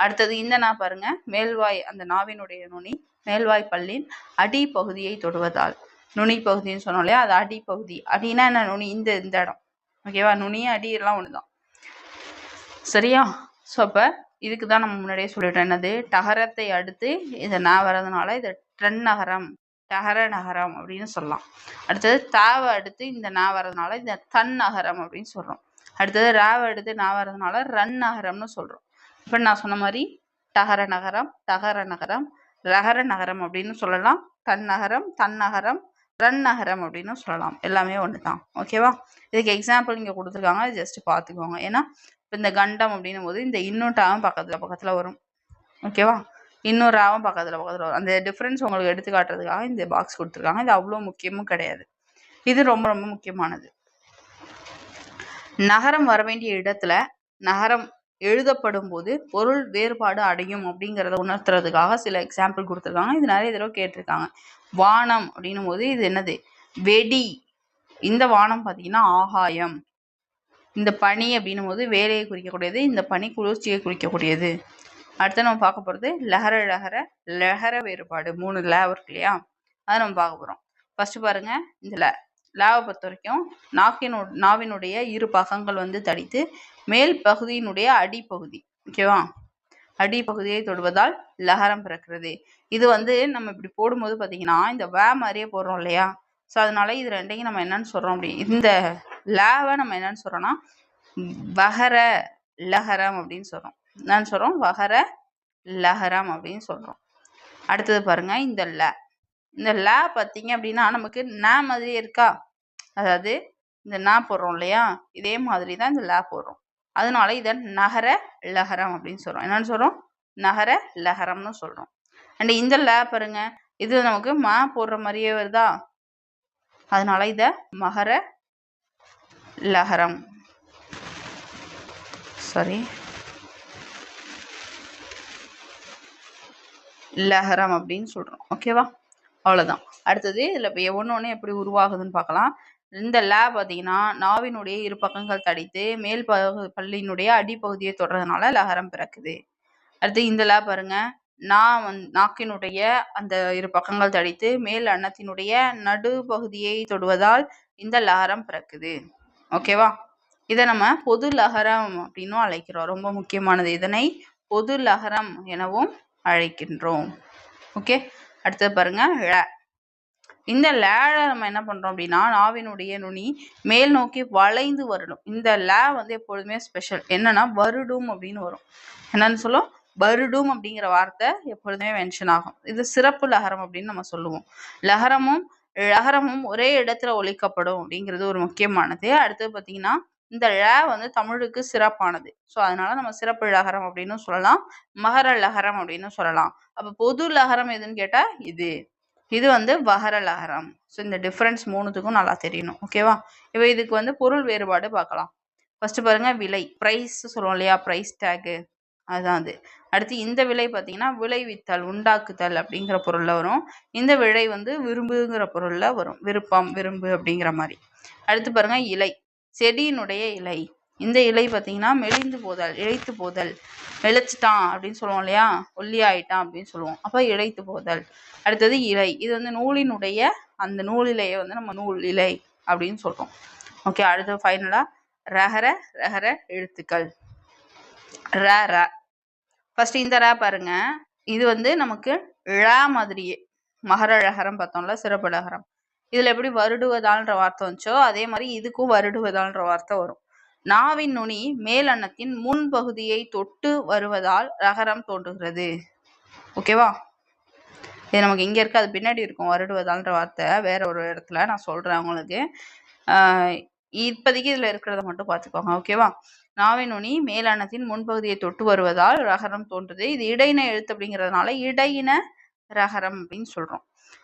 அடுத்தது இந்த நா பாருங்க, மேல்வாய் அந்த நாவினுடைய நுனி மேல்வாய் பல்லின் அடிப்பகுதியை தொடுவதால். நுனி பகுதின்னு சொன்னோம் இல்லையா, அது அடிப்பகுதி. அடினா என்ன, நுனி இந்த இடம். ஓகேவா, நுனிய அடி எல்லாம் ஒண்ணுதான். சரியா? ஸோ அப்போ இதுக்கு தான் நம்ம முன்னாடியே சொல்லிட்டோம், என்னது, டகரத்தை அடுத்து இதை நா வர்றதுனால இதை நகரம் டகர நகரம் அப்படின்னு சொல்லலாம். அடுத்தது தாவை அடுத்து இந்த நா வர்றதுனால இந்த தன் நகரம் அப்படின்னு சொல்றோம். அடுத்தது ராவை அடுத்து நா வர்றதுனால ரன் நகரம்னு சொல்றோம். இப்போ நான் சொன்ன மாதிரி டகர நகரம், தகர நகரம், ரகர நகரம் அப்படின்னு சொல்லலாம். தன் நகரம், ரன் நகரம் அப்படின்னு சொல்லலாம். எல்லாமே ஒன்று தான். ஓகேவா? இதுக்கு எக்ஸாம்பிள் இங்கே கொடுத்துருக்காங்க, ஜஸ்ட் பார்த்துக்கோங்க. ஏன்னா இப்போ இந்த கண்டம் அப்படின்னும் போது இந்த இன்னொட்டாவும் பக்கத்தில் வரும். ஓகேவா? இன்னொரு ராவும் பக்கத்தில் வரும். அந்த டிஃப்ரென்ஸ் உங்களுக்கு எடுத்து காட்டுறதுக்காக இந்த பாக்ஸ் கொடுத்துருக்காங்க. இது அவ்வளோ முக்கியமும் கிடையாது. இது ரொம்ப ரொம்ப முக்கியமானது. நகரம் வர வேண்டிய இடத்துல நகரம் எழுதப்படும் போது பொருள் வேறுபாடு அடையும் அப்படிங்கிறத உணர்த்துறதுக்காக சில எக்ஸாம்பிள் கொடுத்துருக்காங்க. இது நிறைய தடவை கேட்டிருக்காங்க. வானம் அப்படின்னும் போது இது என்னது, வெடி. இந்த வானம் பார்த்தீங்கன்னா ஆகாயம். இந்த பனி அப்படின்னும் போது வேலையை குறிக்கக்கூடியது, இந்த பனி குளிர்ச்சியை குறிக்கக்கூடியது. அடுத்து நம்ம பார்க்க போகிறது லகர வேறுபாடு. 3 ல இருக்கு இல்லையா, அதை நம்ம பார்க்க போகிறோம். ஃபர்ஸ்ட் பாருங்க, இந்த லாவை பொறுத்த வரைக்கும் நாவினுடைய இரு பாகங்கள் வந்து தடித்து மேல் பகுதியினுடைய அடிப்பகுதி, ஓகேவா, அடிப்பகுதியை தொடுவதால் லகரம் பிறக்கிறது. இது வந்து நம்ம இப்படி போடும்போது பார்த்தீங்கன்னா இந்த வே மாதிரியே போடுறோம் இல்லையா, ஸோ அதனால இது ரெண்டையும் நம்ம என்னன்னு சொல்றோம், அப்படி இந்த லாவை நம்ம என்னன்னு சொல்றோம்னா வகர லகரம் அப்படின்னு சொல்றோம். என்னன்னு சொல்றோம், வகர லகரம் அப்படின்னு சொல்றோம். அடுத்தது பாருங்க, இந்த ல பார்த்தீங்க அப்படின்னா நமக்கு ந மாதிரியே இருக்கா, அதாவது இந்த நா போடுறோம் இல்லையா, இதே மாதிரி தான் இந்த ல போடுறோம். அதனால இதை நகர லகரம் அப்படின்னு சொல்றோம். என்னன்னு சொல்றோம், நகர லகரம்னு சொல்றோம். அண்ட் இந்த ல பாருங்க, இது நமக்கு மா போடுற மாதிரியே வருதா, அதனால இத மகர லகரம், சாரி லகரம் அப்படின்னு சொல்றோம். ஓகேவா, அவ்வளவுதான். அடுத்தது இதுல ஒண்ணு எப்படி உருவாகுதுன்னு பார்க்கலாம். இந்த ல பார்த்தீங்கன்னா நாவினுடைய இரு பக்கங்கள் தடித்து மேல் பல்லினுடைய அடிப்பகுதியை தொடர்றதுனால லகரம் பிறக்குது. அடுத்து இந்த ல பாருங்க, நாக்கினுடைய அந்த இரு பக்கங்கள் தடித்து மேல் அன்னத்தினுடைய நடுப்பகுதியை தொடுவதால் இந்த லகரம் பிறக்குது. ஓகேவா, இதை நம்ம பொது லகரம் அப்படின்னும் அழைக்கிறோம். ரொம்ப முக்கியமானது, இதனை பொது லகரம் எனவும் அழைக்கின்றோம். ஓகே, அடுத்தது பாருங்க ழ. இந்த ல நம்ம என்ன பண்றோம் அப்படின்னா நாவினுடைய நுனி மேல் நோக்கி வளைந்து வரணும். இந்த ல வந்து எப்பொழுதுமே ஸ்பெஷல், என்னன்னா வருடும் அப்படின்னு வரும். என்னன்னு சொல்லும், வருடும் அப்படிங்கிற வார்த்தை எப்பொழுதுமே மென்ஷன் ஆகும். இது சிறப்பு லகரம் அப்படின்னு நம்ம சொல்லுவோம். லகரமும் ஒரே இடத்துல ஒலிக்கப்படும் அப்படிங்கிறது ஒரு முக்கியமானது. அடுத்தது பார்த்தீங்கன்னா இந்த ழ வந்து தமிழுக்கு சிறப்பானது. ஸோ அதனால நம்ம சிறப்பு லகரம் அப்படின்னு சொல்லலாம், மகர லகரம் அப்படின்னு சொல்லலாம். அப்ப பொது லகரம் எதுன்னு கேட்டா இது வந்து வகர லகரம். ஸோ இந்த டிஃபரன்ஸ் 3த்துக்கும் நல்லா தெரியணும். ஓகேவா, இப்போ இதுக்கு வந்து பொருள் வேறுபாடு பார்க்கலாம். ஃபர்ஸ்ட் பாருங்க, விலை, பிரைஸ் சொல்லுவோம் இல்லையா, பிரைஸ் டேகு, அதுதான் அது. அடுத்து இந்த விலை பார்த்தீங்கன்னா விளைவித்தல், உண்டாக்குதல் அப்படிங்கிற பொருள்ல வரும். இந்த விலை வந்து விரும்புங்கிற பொருள்ல வரும், விருப்பம், விரும்பு அப்படிங்கிற மாதிரி. அடுத்து பாருங்க, இலை, செடியினுடைய இலை. இந்த இலை பார்த்தீங்கன்னா மெலிந்து போதல், இழைத்து போதல், மெலிச்சிட்டான் அப்படின்னு சொல்லுவோம் இல்லையா, ஒல்லி ஆயிட்டான் அப்படின்னு சொல்லுவோம், அப்ப இழைத்து போதல். அடுத்தது இலை, இது வந்து நூலினுடைய அந்த நூல் இலையை வந்து நம்ம நூல் இலை அப்படின்னு சொல்றோம். ஓகே, அடுத்து ஃபைனலா ரகர எழுத்துக்கள். ர ஃபர்ஸ்ட் இந்த ர பாருங்க, இது வந்து நமக்கு ழ மாதிரியே மகர லகரம் பார்த்தோம்ல, சிறப்பு லகரம். இதுல எப்படி வருடுவதால்ன்ற வார்த்தை வந்துச்சோ அதே மாதிரி இதுக்கும் வருடுவதால்ன்ற வார்த்தை வரும். நாவின் நுனி மேல் அன்னத்தின் முன்பகுதியை தொட்டு வருவதால் ரகரம் தோன்றுகிறது. ஓகேவா, இது நமக்கு இங்க இருக்கு, அது பின்னாடி இருக்கும். வருடுவதால்ன்ற வார்த்தை வேற ஒரு இடத்துல நான் சொல்றேன் உங்களுக்கு. இப்போதைக்கு இதுல இருக்கிறத மட்டும் பார்த்துக்கோங்க. ஓகேவா, நாவின் நுனி மேலன்னத்தின் முன்பகுதியை தொட்டு வருவதால் ரகரம் தோன்றுது. இது இடையின எழுத்து அப்படிங்கிறதுனால இடையின ரகரம் அப்படின்னு சொல்றோம்.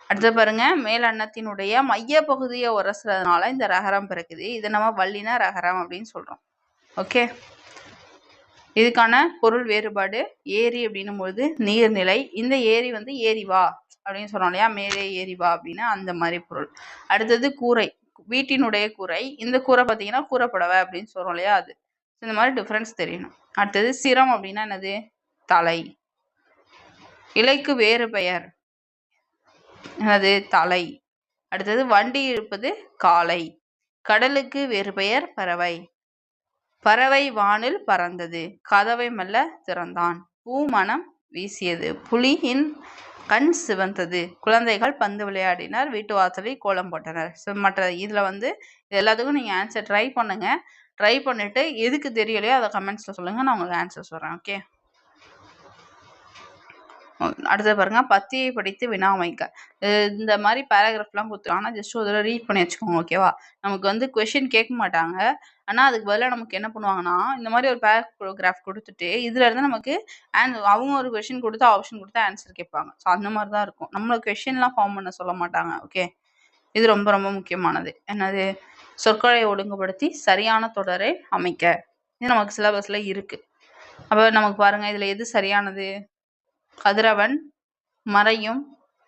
அடுத்து பாருங்க, மேல் அன்னத்தினுடைய மைய பகுதியை உரசுறதுனால இந்த ரகரம் பிறக்குது. இதை நம்ம வல்லின ரகரம் அப்படின்னு சொல்றோம். ஓகே, இதுக்கான பொருள் வேறுபாடு. ஏரி அப்படின்னும் பொழுது நீர்நிலை. இந்த ஏரி வந்து ஏரி வா அப்படின்னு சொல்றோம் இல்லையா, மேலே ஏறி வா அப்படின்னு, அந்த மாதிரி பொருள். அடுத்தது கூரை, வீட்டினுடைய கூரை. இந்த கூரை பார்த்தீங்கன்னா கூரைப்படவை அப்படின்னு சொல்றோம் இல்லையா, அது. இந்த மாதிரி டிஃப்ரென்ஸ் தெரியணும். அடுத்தது சிரம் அப்படின்னா என்னது, தலை. இலைக்கு வேறு பெயர் என்னது, தலை. அடுத்தது வண்டி இருப்பது காலை. கடலுக்கு வேறு பெயர் பறவை. பறவை வானில் பறந்தது. கதவை மெல்ல திறந்தான். பூ மனம் வீசியது. புலியின் கண் சிவந்தது. குழந்தைகள் பந்து விளையாடினர். வீட்டு வாசலில் கோலம் போட்டனர். மற்ற இதுல இது எல்லாத்துக்கும் நீங்க ஆன்சர் ட்ரை பண்ணுங்க. ட்ரை பண்ணிட்டு எதுக்கு தெரியலையோ அதை கமெண்ட்ஸ்ல சொல்லுங்க, நான் உங்களுக்கு ஆன்சர் சொல்றேன். ஓகே, அடுத்தது பாருங்க, பத்தியை படித்து வினா அமைக்க. இந்த மாதிரி பேராகிராஃப்லாம் கொடுத்துருக்காங்கன்னா ஜஸ்ட் ஒரு தடவை ரீட் பண்ணி வச்சுக்கோங்க. ஓகேவா, நமக்கு கொஷின் கேட்க மாட்டாங்க. ஆனால் அதுக்கு பதிலாக நமக்கு என்ன பண்ணுவாங்கன்னா, இந்த மாதிரி ஒரு பேராகிராஃப் கொடுத்துட்டு இதுல இருந்து நமக்கு அவங்க ஒரு கொஷின் கொடுத்து ஆப்ஷன் கொடுத்து ஆன்சர் கேட்பாங்க. ஸோ அந்த மாதிரி தான் இருக்கும். நம்மளோட கொஷின்லாம் ஃபார்ம் பண்ண சொல்ல மாட்டாங்க. ஓகே, இது ரொம்ப ரொம்ப முக்கியமானது. என்னது, சொற்களை ஒழுங்குபடுத்தி சரியான தொடரை அமைக்க. இது நமக்கு சிலபஸ்ல இருக்கு. அப்போ நமக்கு பாருங்க, இதுல எது சரியானது. கதிரவன் மறையும்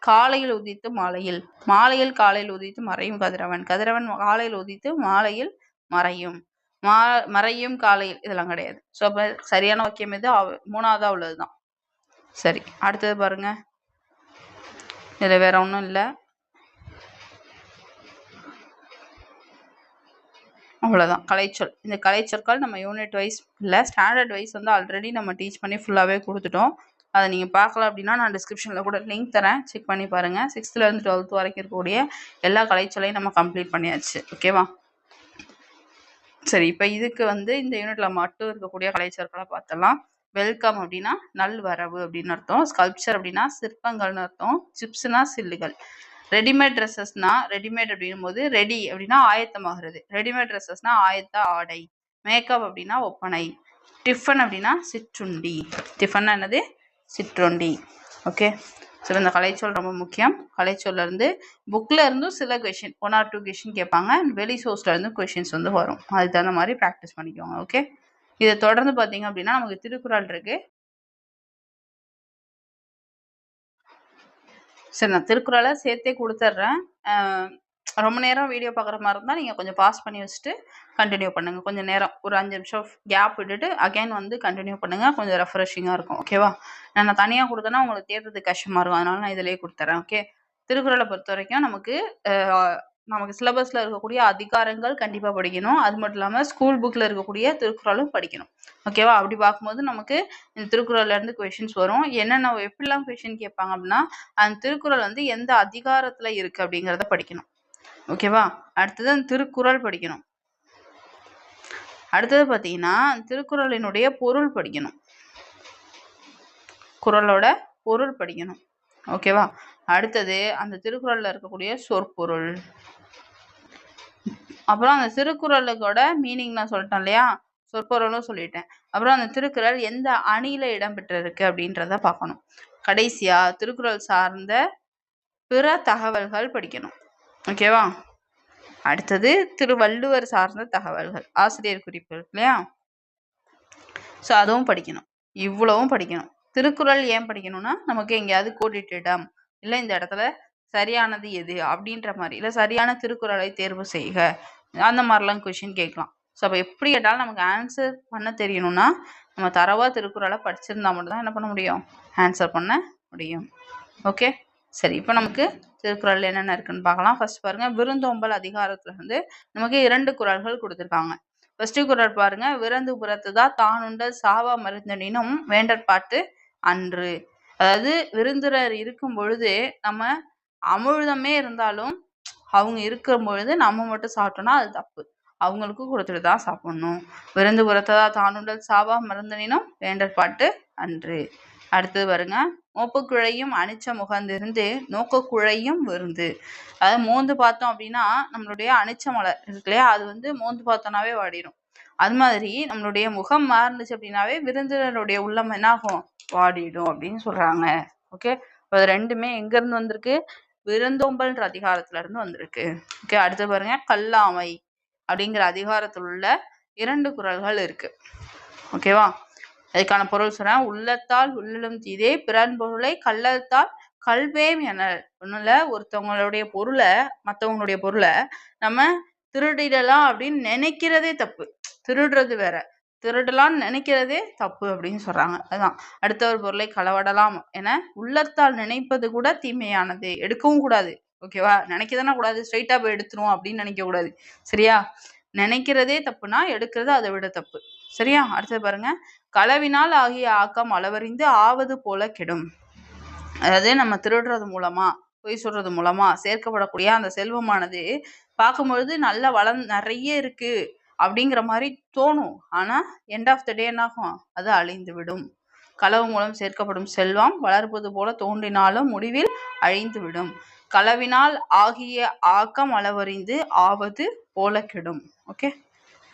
காலையில் உதித்து மாலையில், மாலையில் காலையில் உதித்து மறையும் கதிரவன், கதிரவன் காலையில் உதித்து மாலையில் மறையும், மறையும் காலையில், இதெல்லாம் கிடையாது. ஸோ அப்போ சரியான வாக்கியம் எது, மூணாவதா உள்ளதுதான். சரி, அடுத்தது பாருங்க, இதுல வேற ஒன்றும் இல்லை, அவ்வளோதான். கலைச்சொல். இந்த கலைச்சொற்கள் நம்ம யூனிட் வைஸ் இல்லை, ஸ்டாண்டர்ட் வைஸ் ஆல்ரெடி நம்ம டீச் பண்ணி ஃபுல்லாகவே கொடுத்துட்டோம். அதை நீங்கள் பார்க்கல அப்படின்னா நான் டிஸ்கிரிப்ஷனில் கூட லிங்க் தரேன், செக் பண்ணி பாருங்கள். 6th-லேருந்து 12th வரைக்கும் இருக்கக்கூடிய எல்லா கலைச்சொல்லையும் நம்ம கம்ப்ளீட் பண்ணியாச்சு. ஓகேவா, சரி. இப்போ இதுக்கு இந்த யூனிட்டில் மட்டும் இருக்கக்கூடிய கலைச்சொற்களை பார்த்தலாம். வெல்கம் அப்படின்னா நல்வரவு அப்படின்னு அர்த்தம். ஸ்கல்ப்சர் அப்படின்னா சிற்பங்கள்னு அர்த்தம். சிப்ஸ்னா சில்லுகள். ரெடிமேட் ட்ரெஸ்ஸஸ்னா, ரெடிமேட் அப்படின்னும் போது ரெடி அப்படின்னா ஆயத்தமாகிறது. ரெடிமேட் ட்ரெஸ்ஸஸ்னா ஆயத்த ஆடை. மேக்கப் அப்படின்னா ஒப்பனை. டிஃபன் அப்படின்னா சிற்றுண்டி. டிஃபன் என்னது, சிற்றுண்டி. ஓகே, ஸோ இந்த கலைச்சொல் ரொம்ப முக்கியம். கலைச்சொல்ல இருந்து புக்ல இருந்தும் சில கொஷின் 1 or 2 கொஷின் கேட்பாங்க. வெளி சோர்ஸ்ல இருந்து கொஷின்ஸ் வரும். அதுக்கு தகுந்த மாதிரி ப்ராக்டிஸ் பண்ணிக்கோங்க. ஓகே, இதை தொடர்ந்து பார்த்தீங்க அப்படின்னா நமக்கு திருக்குறள் இருக்கு. சரி, நான் திருக்குறளை சேர்த்தே கொடுத்துட்றேன். ரொம்ப நேரம் வீடியோ பார்க்குற மாதிரி இருந்தால் நீங்கள் கொஞ்சம் பாஸ் பண்ணி வச்சுட்டு கண்டினியூ பண்ணுங்கள். கொஞ்சம் நேரம் ஒரு 5 நிமிஷம் கேப் விட்டுட்டு அகைன் கண்டினியூ பண்ணுங்கள். கொஞ்சம் ரெஃப்ரெஷிங்காக இருக்கும். ஓகேவா, நான் தனியாக கொடுத்தேன்னா உங்களுக்கு தேடுறதுக்கு கஷ்டமாக இருக்கும். அதனால நான் இதிலேயே கொடுத்துறேன். ஓகே, திருக்குறளை பொறுத்த வரைக்கும் நமக்கு சிலபஸில் இருக்கக்கூடிய அதிகாரங்கள் கண்டிப்பாக படிக்கணும். அது மட்டும் இல்லாமல் ஸ்கூல் புக்கில் இருக்கக்கூடிய திருக்குறளும் படிக்கணும். ஓகேவா, அப்படி பார்க்கும்போது நமக்கு இந்த திருக்குறள்லேருந்து கொஷின்ஸ் வரும். என்னென்ன எப்படிலாம் கொஷின் கேட்பாங்க அப்படின்னா, அந்த திருக்குறள் எந்த அதிகாரத்தில் இருக்குது அப்படிங்கிறத படிக்கணும். ஓகேவா, அடுத்தது அந்த திருக்குறள் படிக்கணும். அடுத்தது பார்த்தீங்கன்னா திருக்குறளினுடைய பொருள் படிக்கணும். குறளோட பொருள் படிக்கணும். ஓகேவா, அடுத்தது அந்த திருக்குறள்ல இருக்கக்கூடிய சொற்பொருள். அப்புறம் அந்த திருக்குறளுக்கோட மீனிங் நான் சொல்லிட்டேன் இல்லையா, சொற்பொருளும் சொல்லிட்டேன். அப்புறம் அந்த திருக்குறள் எந்த அணியில இடம்பெற்றிருக்கு அப்படின்றத பார்க்கணும். கடைசியா திருக்குறள் சார்ந்த பிற தகவல்கள் படிக்கணும். ஓகேவா, அடுத்தது திருவள்ளுவர் சார்ந்த தகவல்கள், ஆசிரியர் குறிப்பு இருக்கு இல்லையா, ஸோ அதுவும் படிக்கணும். இவ்வளவும் படிக்கணும். திருக்குறள் ஏன் படிக்கணும்னா, நமக்கு எங்கேயாவது கோடிட்ட இடம் இல்லை இந்த இடத்துல சரியானது எது அப்படின்ற மாதிரி, இல்லை சரியான திருக்குறளை தேர்வு செய்க, அந்த மாதிரிலாம் கொஷின் கேட்கலாம். ஸோ அப்போ எப்படி கேட்டாலும் நமக்கு ஆன்சர் பண்ண தெரியணும்னா நம்ம தரவா திருக்குறளை படிச்சிருந்தா மட்டும்தான் என்ன பண்ண முடியும், ஆன்சர் பண்ண முடியும். ஓகே, சரி. இப்போ நமக்கு திருக்குறள் என்னென்ன இருக்குன்னு பார்க்கலாம். ஃபர்ஸ்ட் பாருங்க, விருந்தோம்பல் அதிகாரத்துல நமக்கு 2 குறள்கள் கொடுத்துருக்காங்க. ஃபர்ஸ்ட் குறள் பாருங்க, விருந்து புறத்துதா தானுண்டல் சாவா மருந்தனினும் வேண்டற்பாட்டு அன்று. அதாவது விருந்தினர் இருக்கும் பொழுது நம்ம அமிழ்தமே இருந்தாலும் அவங்க இருக்கும் பொழுது நம்ம மட்டும் சாப்பிட்டோம்னா அது தப்பு. அவங்களுக்கு கொடுத்துட்டு தான் சாப்பிடணும். விருந்து புறத்ததா தானுண்டல் சாவா மருந்தனினும் வேண்டற்பாட்டு அன்று. அடுத்தது பாருங்க, மோப்புக்குழையும் அனிச்ச முகந்திருந்து நோக்கக்குழையும் விருந்து. அதாவது மோந்து பார்த்தோம் அப்படின்னா நம்மளுடைய அனிச்ச மலர் இருக்கு இல்லையா, அது மோந்து பார்த்தோம்னாவே வாடிடும். அது மாதிரி நம்மளுடைய முகம் மாறுனுச்சு அப்படின்னாவே விருந்தினருடைய உள்ளம் என்ன ஆகும், வாடிடும் அப்படின்னு சொல்றாங்க. ஓகே, அது ரெண்டுமே எங்க இருந்து வந்திருக்கு, விருந்தோம்பல்ன்ற அதிகாரத்துல இருந்து வந்திருக்கு. ஓகே, அடுத்து பாருங்க, கல்லாமை அப்படிங்கிற அதிகாரத்தில் உள்ள 2 குறள்கள் இருக்கு. ஓகேவா, அதுக்கான பொருள் சொல்றேன். உள்ளத்தால் உள்ளலும் தீதே பிறன் பொருளை கள்ளத்தால் கல்வேம் என ஒண்ணுல ஒருத்தவங்களுடைய பொருளை மற்றவங்களுடைய பொருளை நம்ம திருடிடலாம் அப்படின்னு நினைக்கிறதே தப்பு. திருடுறது வேற, திருடலாம்னு நினைக்கிறதே தப்பு அப்படின்னு சொல்றாங்க. அதான் அடுத்தவர் பொருளை களவாடலாம் என உள்ளத்தால் நினைப்பது கூட தீமையானது, எடுக்கவும் கூடாது. ஓகேவா? நினைக்கதானே கூடாது, ஸ்ட்ரைட்டா போய் எடுத்துரும் அப்படின்னு நினைக்க கூடாது. சரியா? நினைக்கிறதே தப்புனா எடுக்கிறது அதை விட தப்பு. சரியா? அடுத்தது பாருங்க, களவினால் ஆகிய ஆக்கம் அளவறிந்து ஆவது போல கெடும். அதாவது நம்ம திருடுறது மூலமா, பொய் சொல்றது மூலமா சேர்க்கப்படக்கூடிய அந்த செல்வமானது பார்க்கும்பொழுது நல்ல வளம் நிறைய இருக்கு அப்படிங்கிற மாதிரி தோணும். ஆனா எண்ட் ஆஃப் த டே என்னாகும்? அது அழிந்து விடும். களவு மூலம் சேர்க்கப்படும் செல்வம் வளர்ப்பது போல தோன்றினாலும் முடிவில் அழிந்து விடும். களவினால் ஆகிய ஆக்கம் அளவறிந்து ஆவது போல கெடும். ஓகே,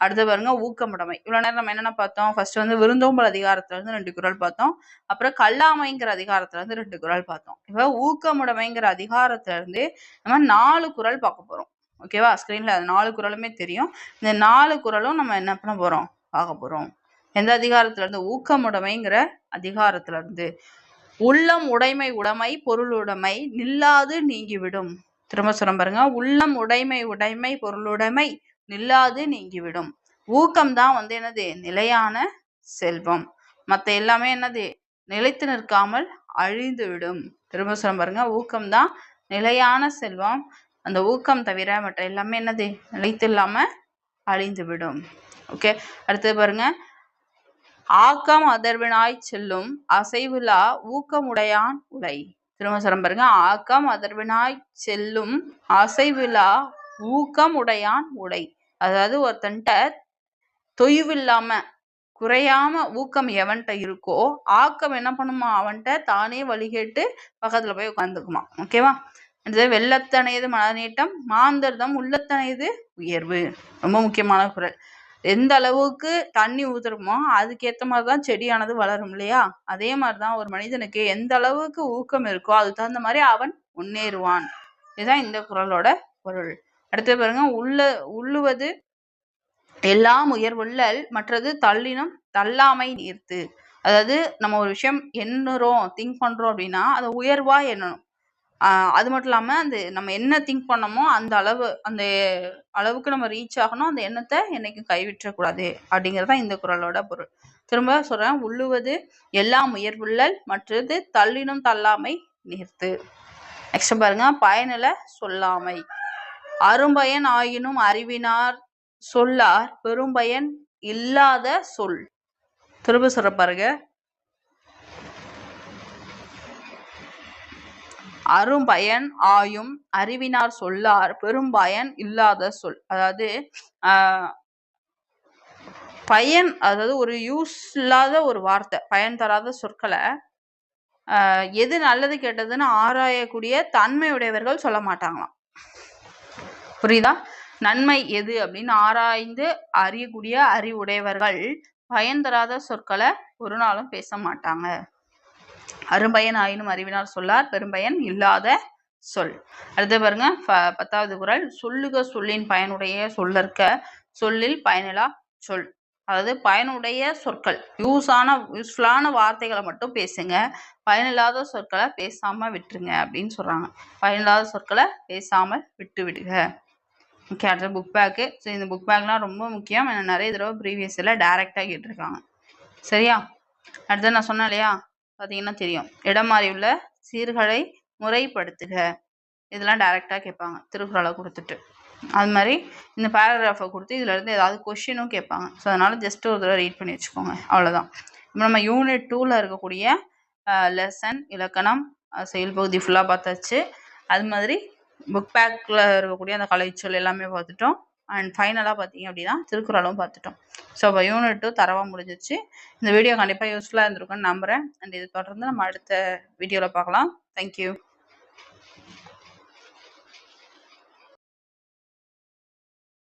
அடுத்து பாருங்க, ஊக்கமுடைமை. இவ்வளவு நேரம் நம்ம என்னென்ன பார்த்தோம்? ஃபர்ஸ்ட் வந்து விருந்தோம்பல் அதிகாரத்துல இருந்து 2 குறள் பார்த்தோம். அப்புறம் கல்லாமைங்கிற அதிகாரத்துல இருந்து 2 குறள் பார்த்தோம். இப்ப ஊக்கமுடைமைங்கிற அதிகாரத்துல இருந்து நம்ம 4 குறள் பார்க்க போறோம். ஓகேவா? ஸ்கிரீன்ல 4 குறளுமே தெரியும். இந்த 4 குறளும் நம்ம என்ன பண்ண போறோம்? பார்க்க போறோம். எந்த அதிகாரத்துல இருந்து? ஊக்கமுடைமைங்கிற அதிகாரத்துல இருந்து. உள்ளம் உடைமை உடைமை பொருளுடைமை நில்லாது நீங்கிவிடும். திரும்ப சொல்ல பாருங்க, உள்ளம் உடைமை உடைமை பொருளுடைமை நில்லாது நீங்கிவிடும். ஊக்கம் தான் வந்து என்னது? நிலையான செல்வம். மற்ற எல்லாமே என்னது? நிலைத்து நிற்காமல் அழிந்து விடும். திரும்ப சொல்ல பாருங்க, ஊக்கம் தான் நிலையான செல்வம். அந்த ஊக்கம் தவிர மற்ற எல்லாமே என்னது? நிலைத்து இல்லாம அழிந்து விடும். ஓகே, அடுத்தது பாருங்க, ஆக்கம் அதர்வினாய் செல்லும் அசைவிலா ஊக்கமுடையான் உடை. திரும்ப சொல்ல பாருங்க, ஆக்கம் அதர்வினாய் செல்லும் அசைவிலா ஊக்கம் உடையான் உடை. அதாவது ஒருத்தன்ட்ட தொய்வில்லாம குறையாம ஊக்கம் எவன்கிட்ட இருக்கோ ஆக்கம் என்ன பண்ணுமா? அவன்கிட்ட தானே வழிகேட்டு பக்கத்துல போய் உட்காந்துக்குமா. ஓகேவா? வெள்ளத்தனையது மனநீட்டம் மாந்தர்தம் உள்ளத்தனையது உயர்வு. ரொம்ப முக்கியமான குறள். எந்த அளவுக்கு தண்ணி ஊத்துறோமோ அதுக்கேற்ற மாதிரிதான் செடியானது வளரும் இல்லையா? அதே மாதிரிதான் ஒரு மனிதனுக்கு எந்த அளவுக்கு ஊக்கம் இருக்கோ அது தகுந்த மாதிரி அவன் முன்னேறுவான். இதுதான் இந்த குறளோட பொருள். அடுத்து பாருங்க, உள்ளுவது எல்லாம் உயர்வுள்ளல் மற்றது தள்ளினும் தள்ளாமை நீர்த்து. அதாவது நம்ம ஒரு விஷயம் எண்ணுறோம், திங்க் பண்றோம் அப்படின்னா அதை உயர்வா எண்ணணும். அது மட்டும் இல்லாம அந்த நம்ம என்ன திங்க் பண்ணமோ அந்த அளவுக்கு நம்ம ரீச் ஆகணும். அந்த எண்ணத்தை என்னைக்கும் கைவிற்றக்கூடாது அப்படிங்கறதுதான் இந்த குறளோட பொருள். திரும்ப சொல்றேன், உள்ளுவது எல்லாம் உயர்வுள்ளல் மற்றது தள்ளினும் தள்ளாமை நீர்த்து. நெக்ஸ்ட் பாருங்க, பயனில சொல்லாமை. அரும்பயன் ஆயினும் அறிவினார் சொல்லார் பெரும்பயன் இல்லாத சொல். திரும்ப சொல்ற பாருங்க, அரும்பயன் ஆயும் அறிவினார் சொல்லார் பெரும்பயன் இல்லாத சொல். அதாவது பயன், அதாவது ஒரு யூஸ் இல்லாத ஒரு வார்த்தை, பயன் தராத சொற்களை எது நல்லது கெட்டதுன்னு ஆராயக்கூடிய தன்மையுடையவர்கள் சொல்ல மாட்டாங்களாம். புரியுதா? நன்மை எது அப்படின்னு ஆராய்ந்து அறியக்கூடிய அறிவுடையவர்கள் பயன் தராத சொற்களை ஒரு நாளும் பேச மாட்டாங்க. அரும்பயன் ஆயினும் அறிவினார் சொல்லார் பெரும்பயன் இல்லாத சொல். அடுத்து பாருங்க, 10வது குறள். சொல்லுக சொல்லின் பயனுடைய சொல்லற்க சொல்லில் பயனிலா சொல். அதாவது பயனுடைய சொற்கள், யூஸ்ஃபுல்லான வார்த்தைகளை மட்டும் பேசுங்க, பயனில்லாத சொற்களை பேசாம விட்டுருங்க அப்படின்னு சொல்றாங்க. பயனில்லாத சொற்களை பேசாமல் விட்டு விடுக. ஓகே, அடுத்த புக் பேக்கு. ஸோ இந்த புக் பேக்லாம் ரொம்ப முக்கியம். நிறைய தடவை ப்ரீவியஸில் டைரெக்டாக கேட்டிருக்காங்க. சரியா? அடுத்து நான் சொன்னேன் இல்லையா, பார்த்தீங்கன்னா தெரியும், இடம் மாறி உள்ள சீர்களை முறைப்படுத்துக. இதெல்லாம் டைரெக்டாக கேட்பாங்க திருக்குறளை கொடுத்துட்டு. அது மாதிரி இந்த பேராகிராஃபை கொடுத்து இதுல இருந்து ஏதாவது கொஸ்டினும் கேட்பாங்க. ஸோ அதனால ஜஸ்ட் ஒரு தடவை ரீட் பண்ணி வச்சுக்கோங்க, அவ்வளோதான். இப்போ நம்ம யூனிட் 2ல இருக்கக்கூடிய லெசன் இலக்கணம் செயல்பகுதி ஃபுல்லாக பார்த்தாச்சு. அது மாதிரி புக் பேக்கில் இருக்கக்கூடிய அந்த கலைச்சொல் எல்லாமே பார்த்துட்டோம். அண்ட் ஃபைனலாக பார்த்தீங்க அப்படின்னா திருக்குறளும் பார்த்துட்டோம். ஸோ இப்போ யூனிட் 2 தரவாக முடிஞ்சிச்சு. இந்த வீடியோ கண்டிப்பாக யூஸ்ஃபுல்லாக இருந்திருக்குன்னு நம்புகிறேன். அண்ட் இது தொடர்ந்து நம்ம அடுத்த வீடியோவில் பார்க்கலாம். தேங்க்யூ.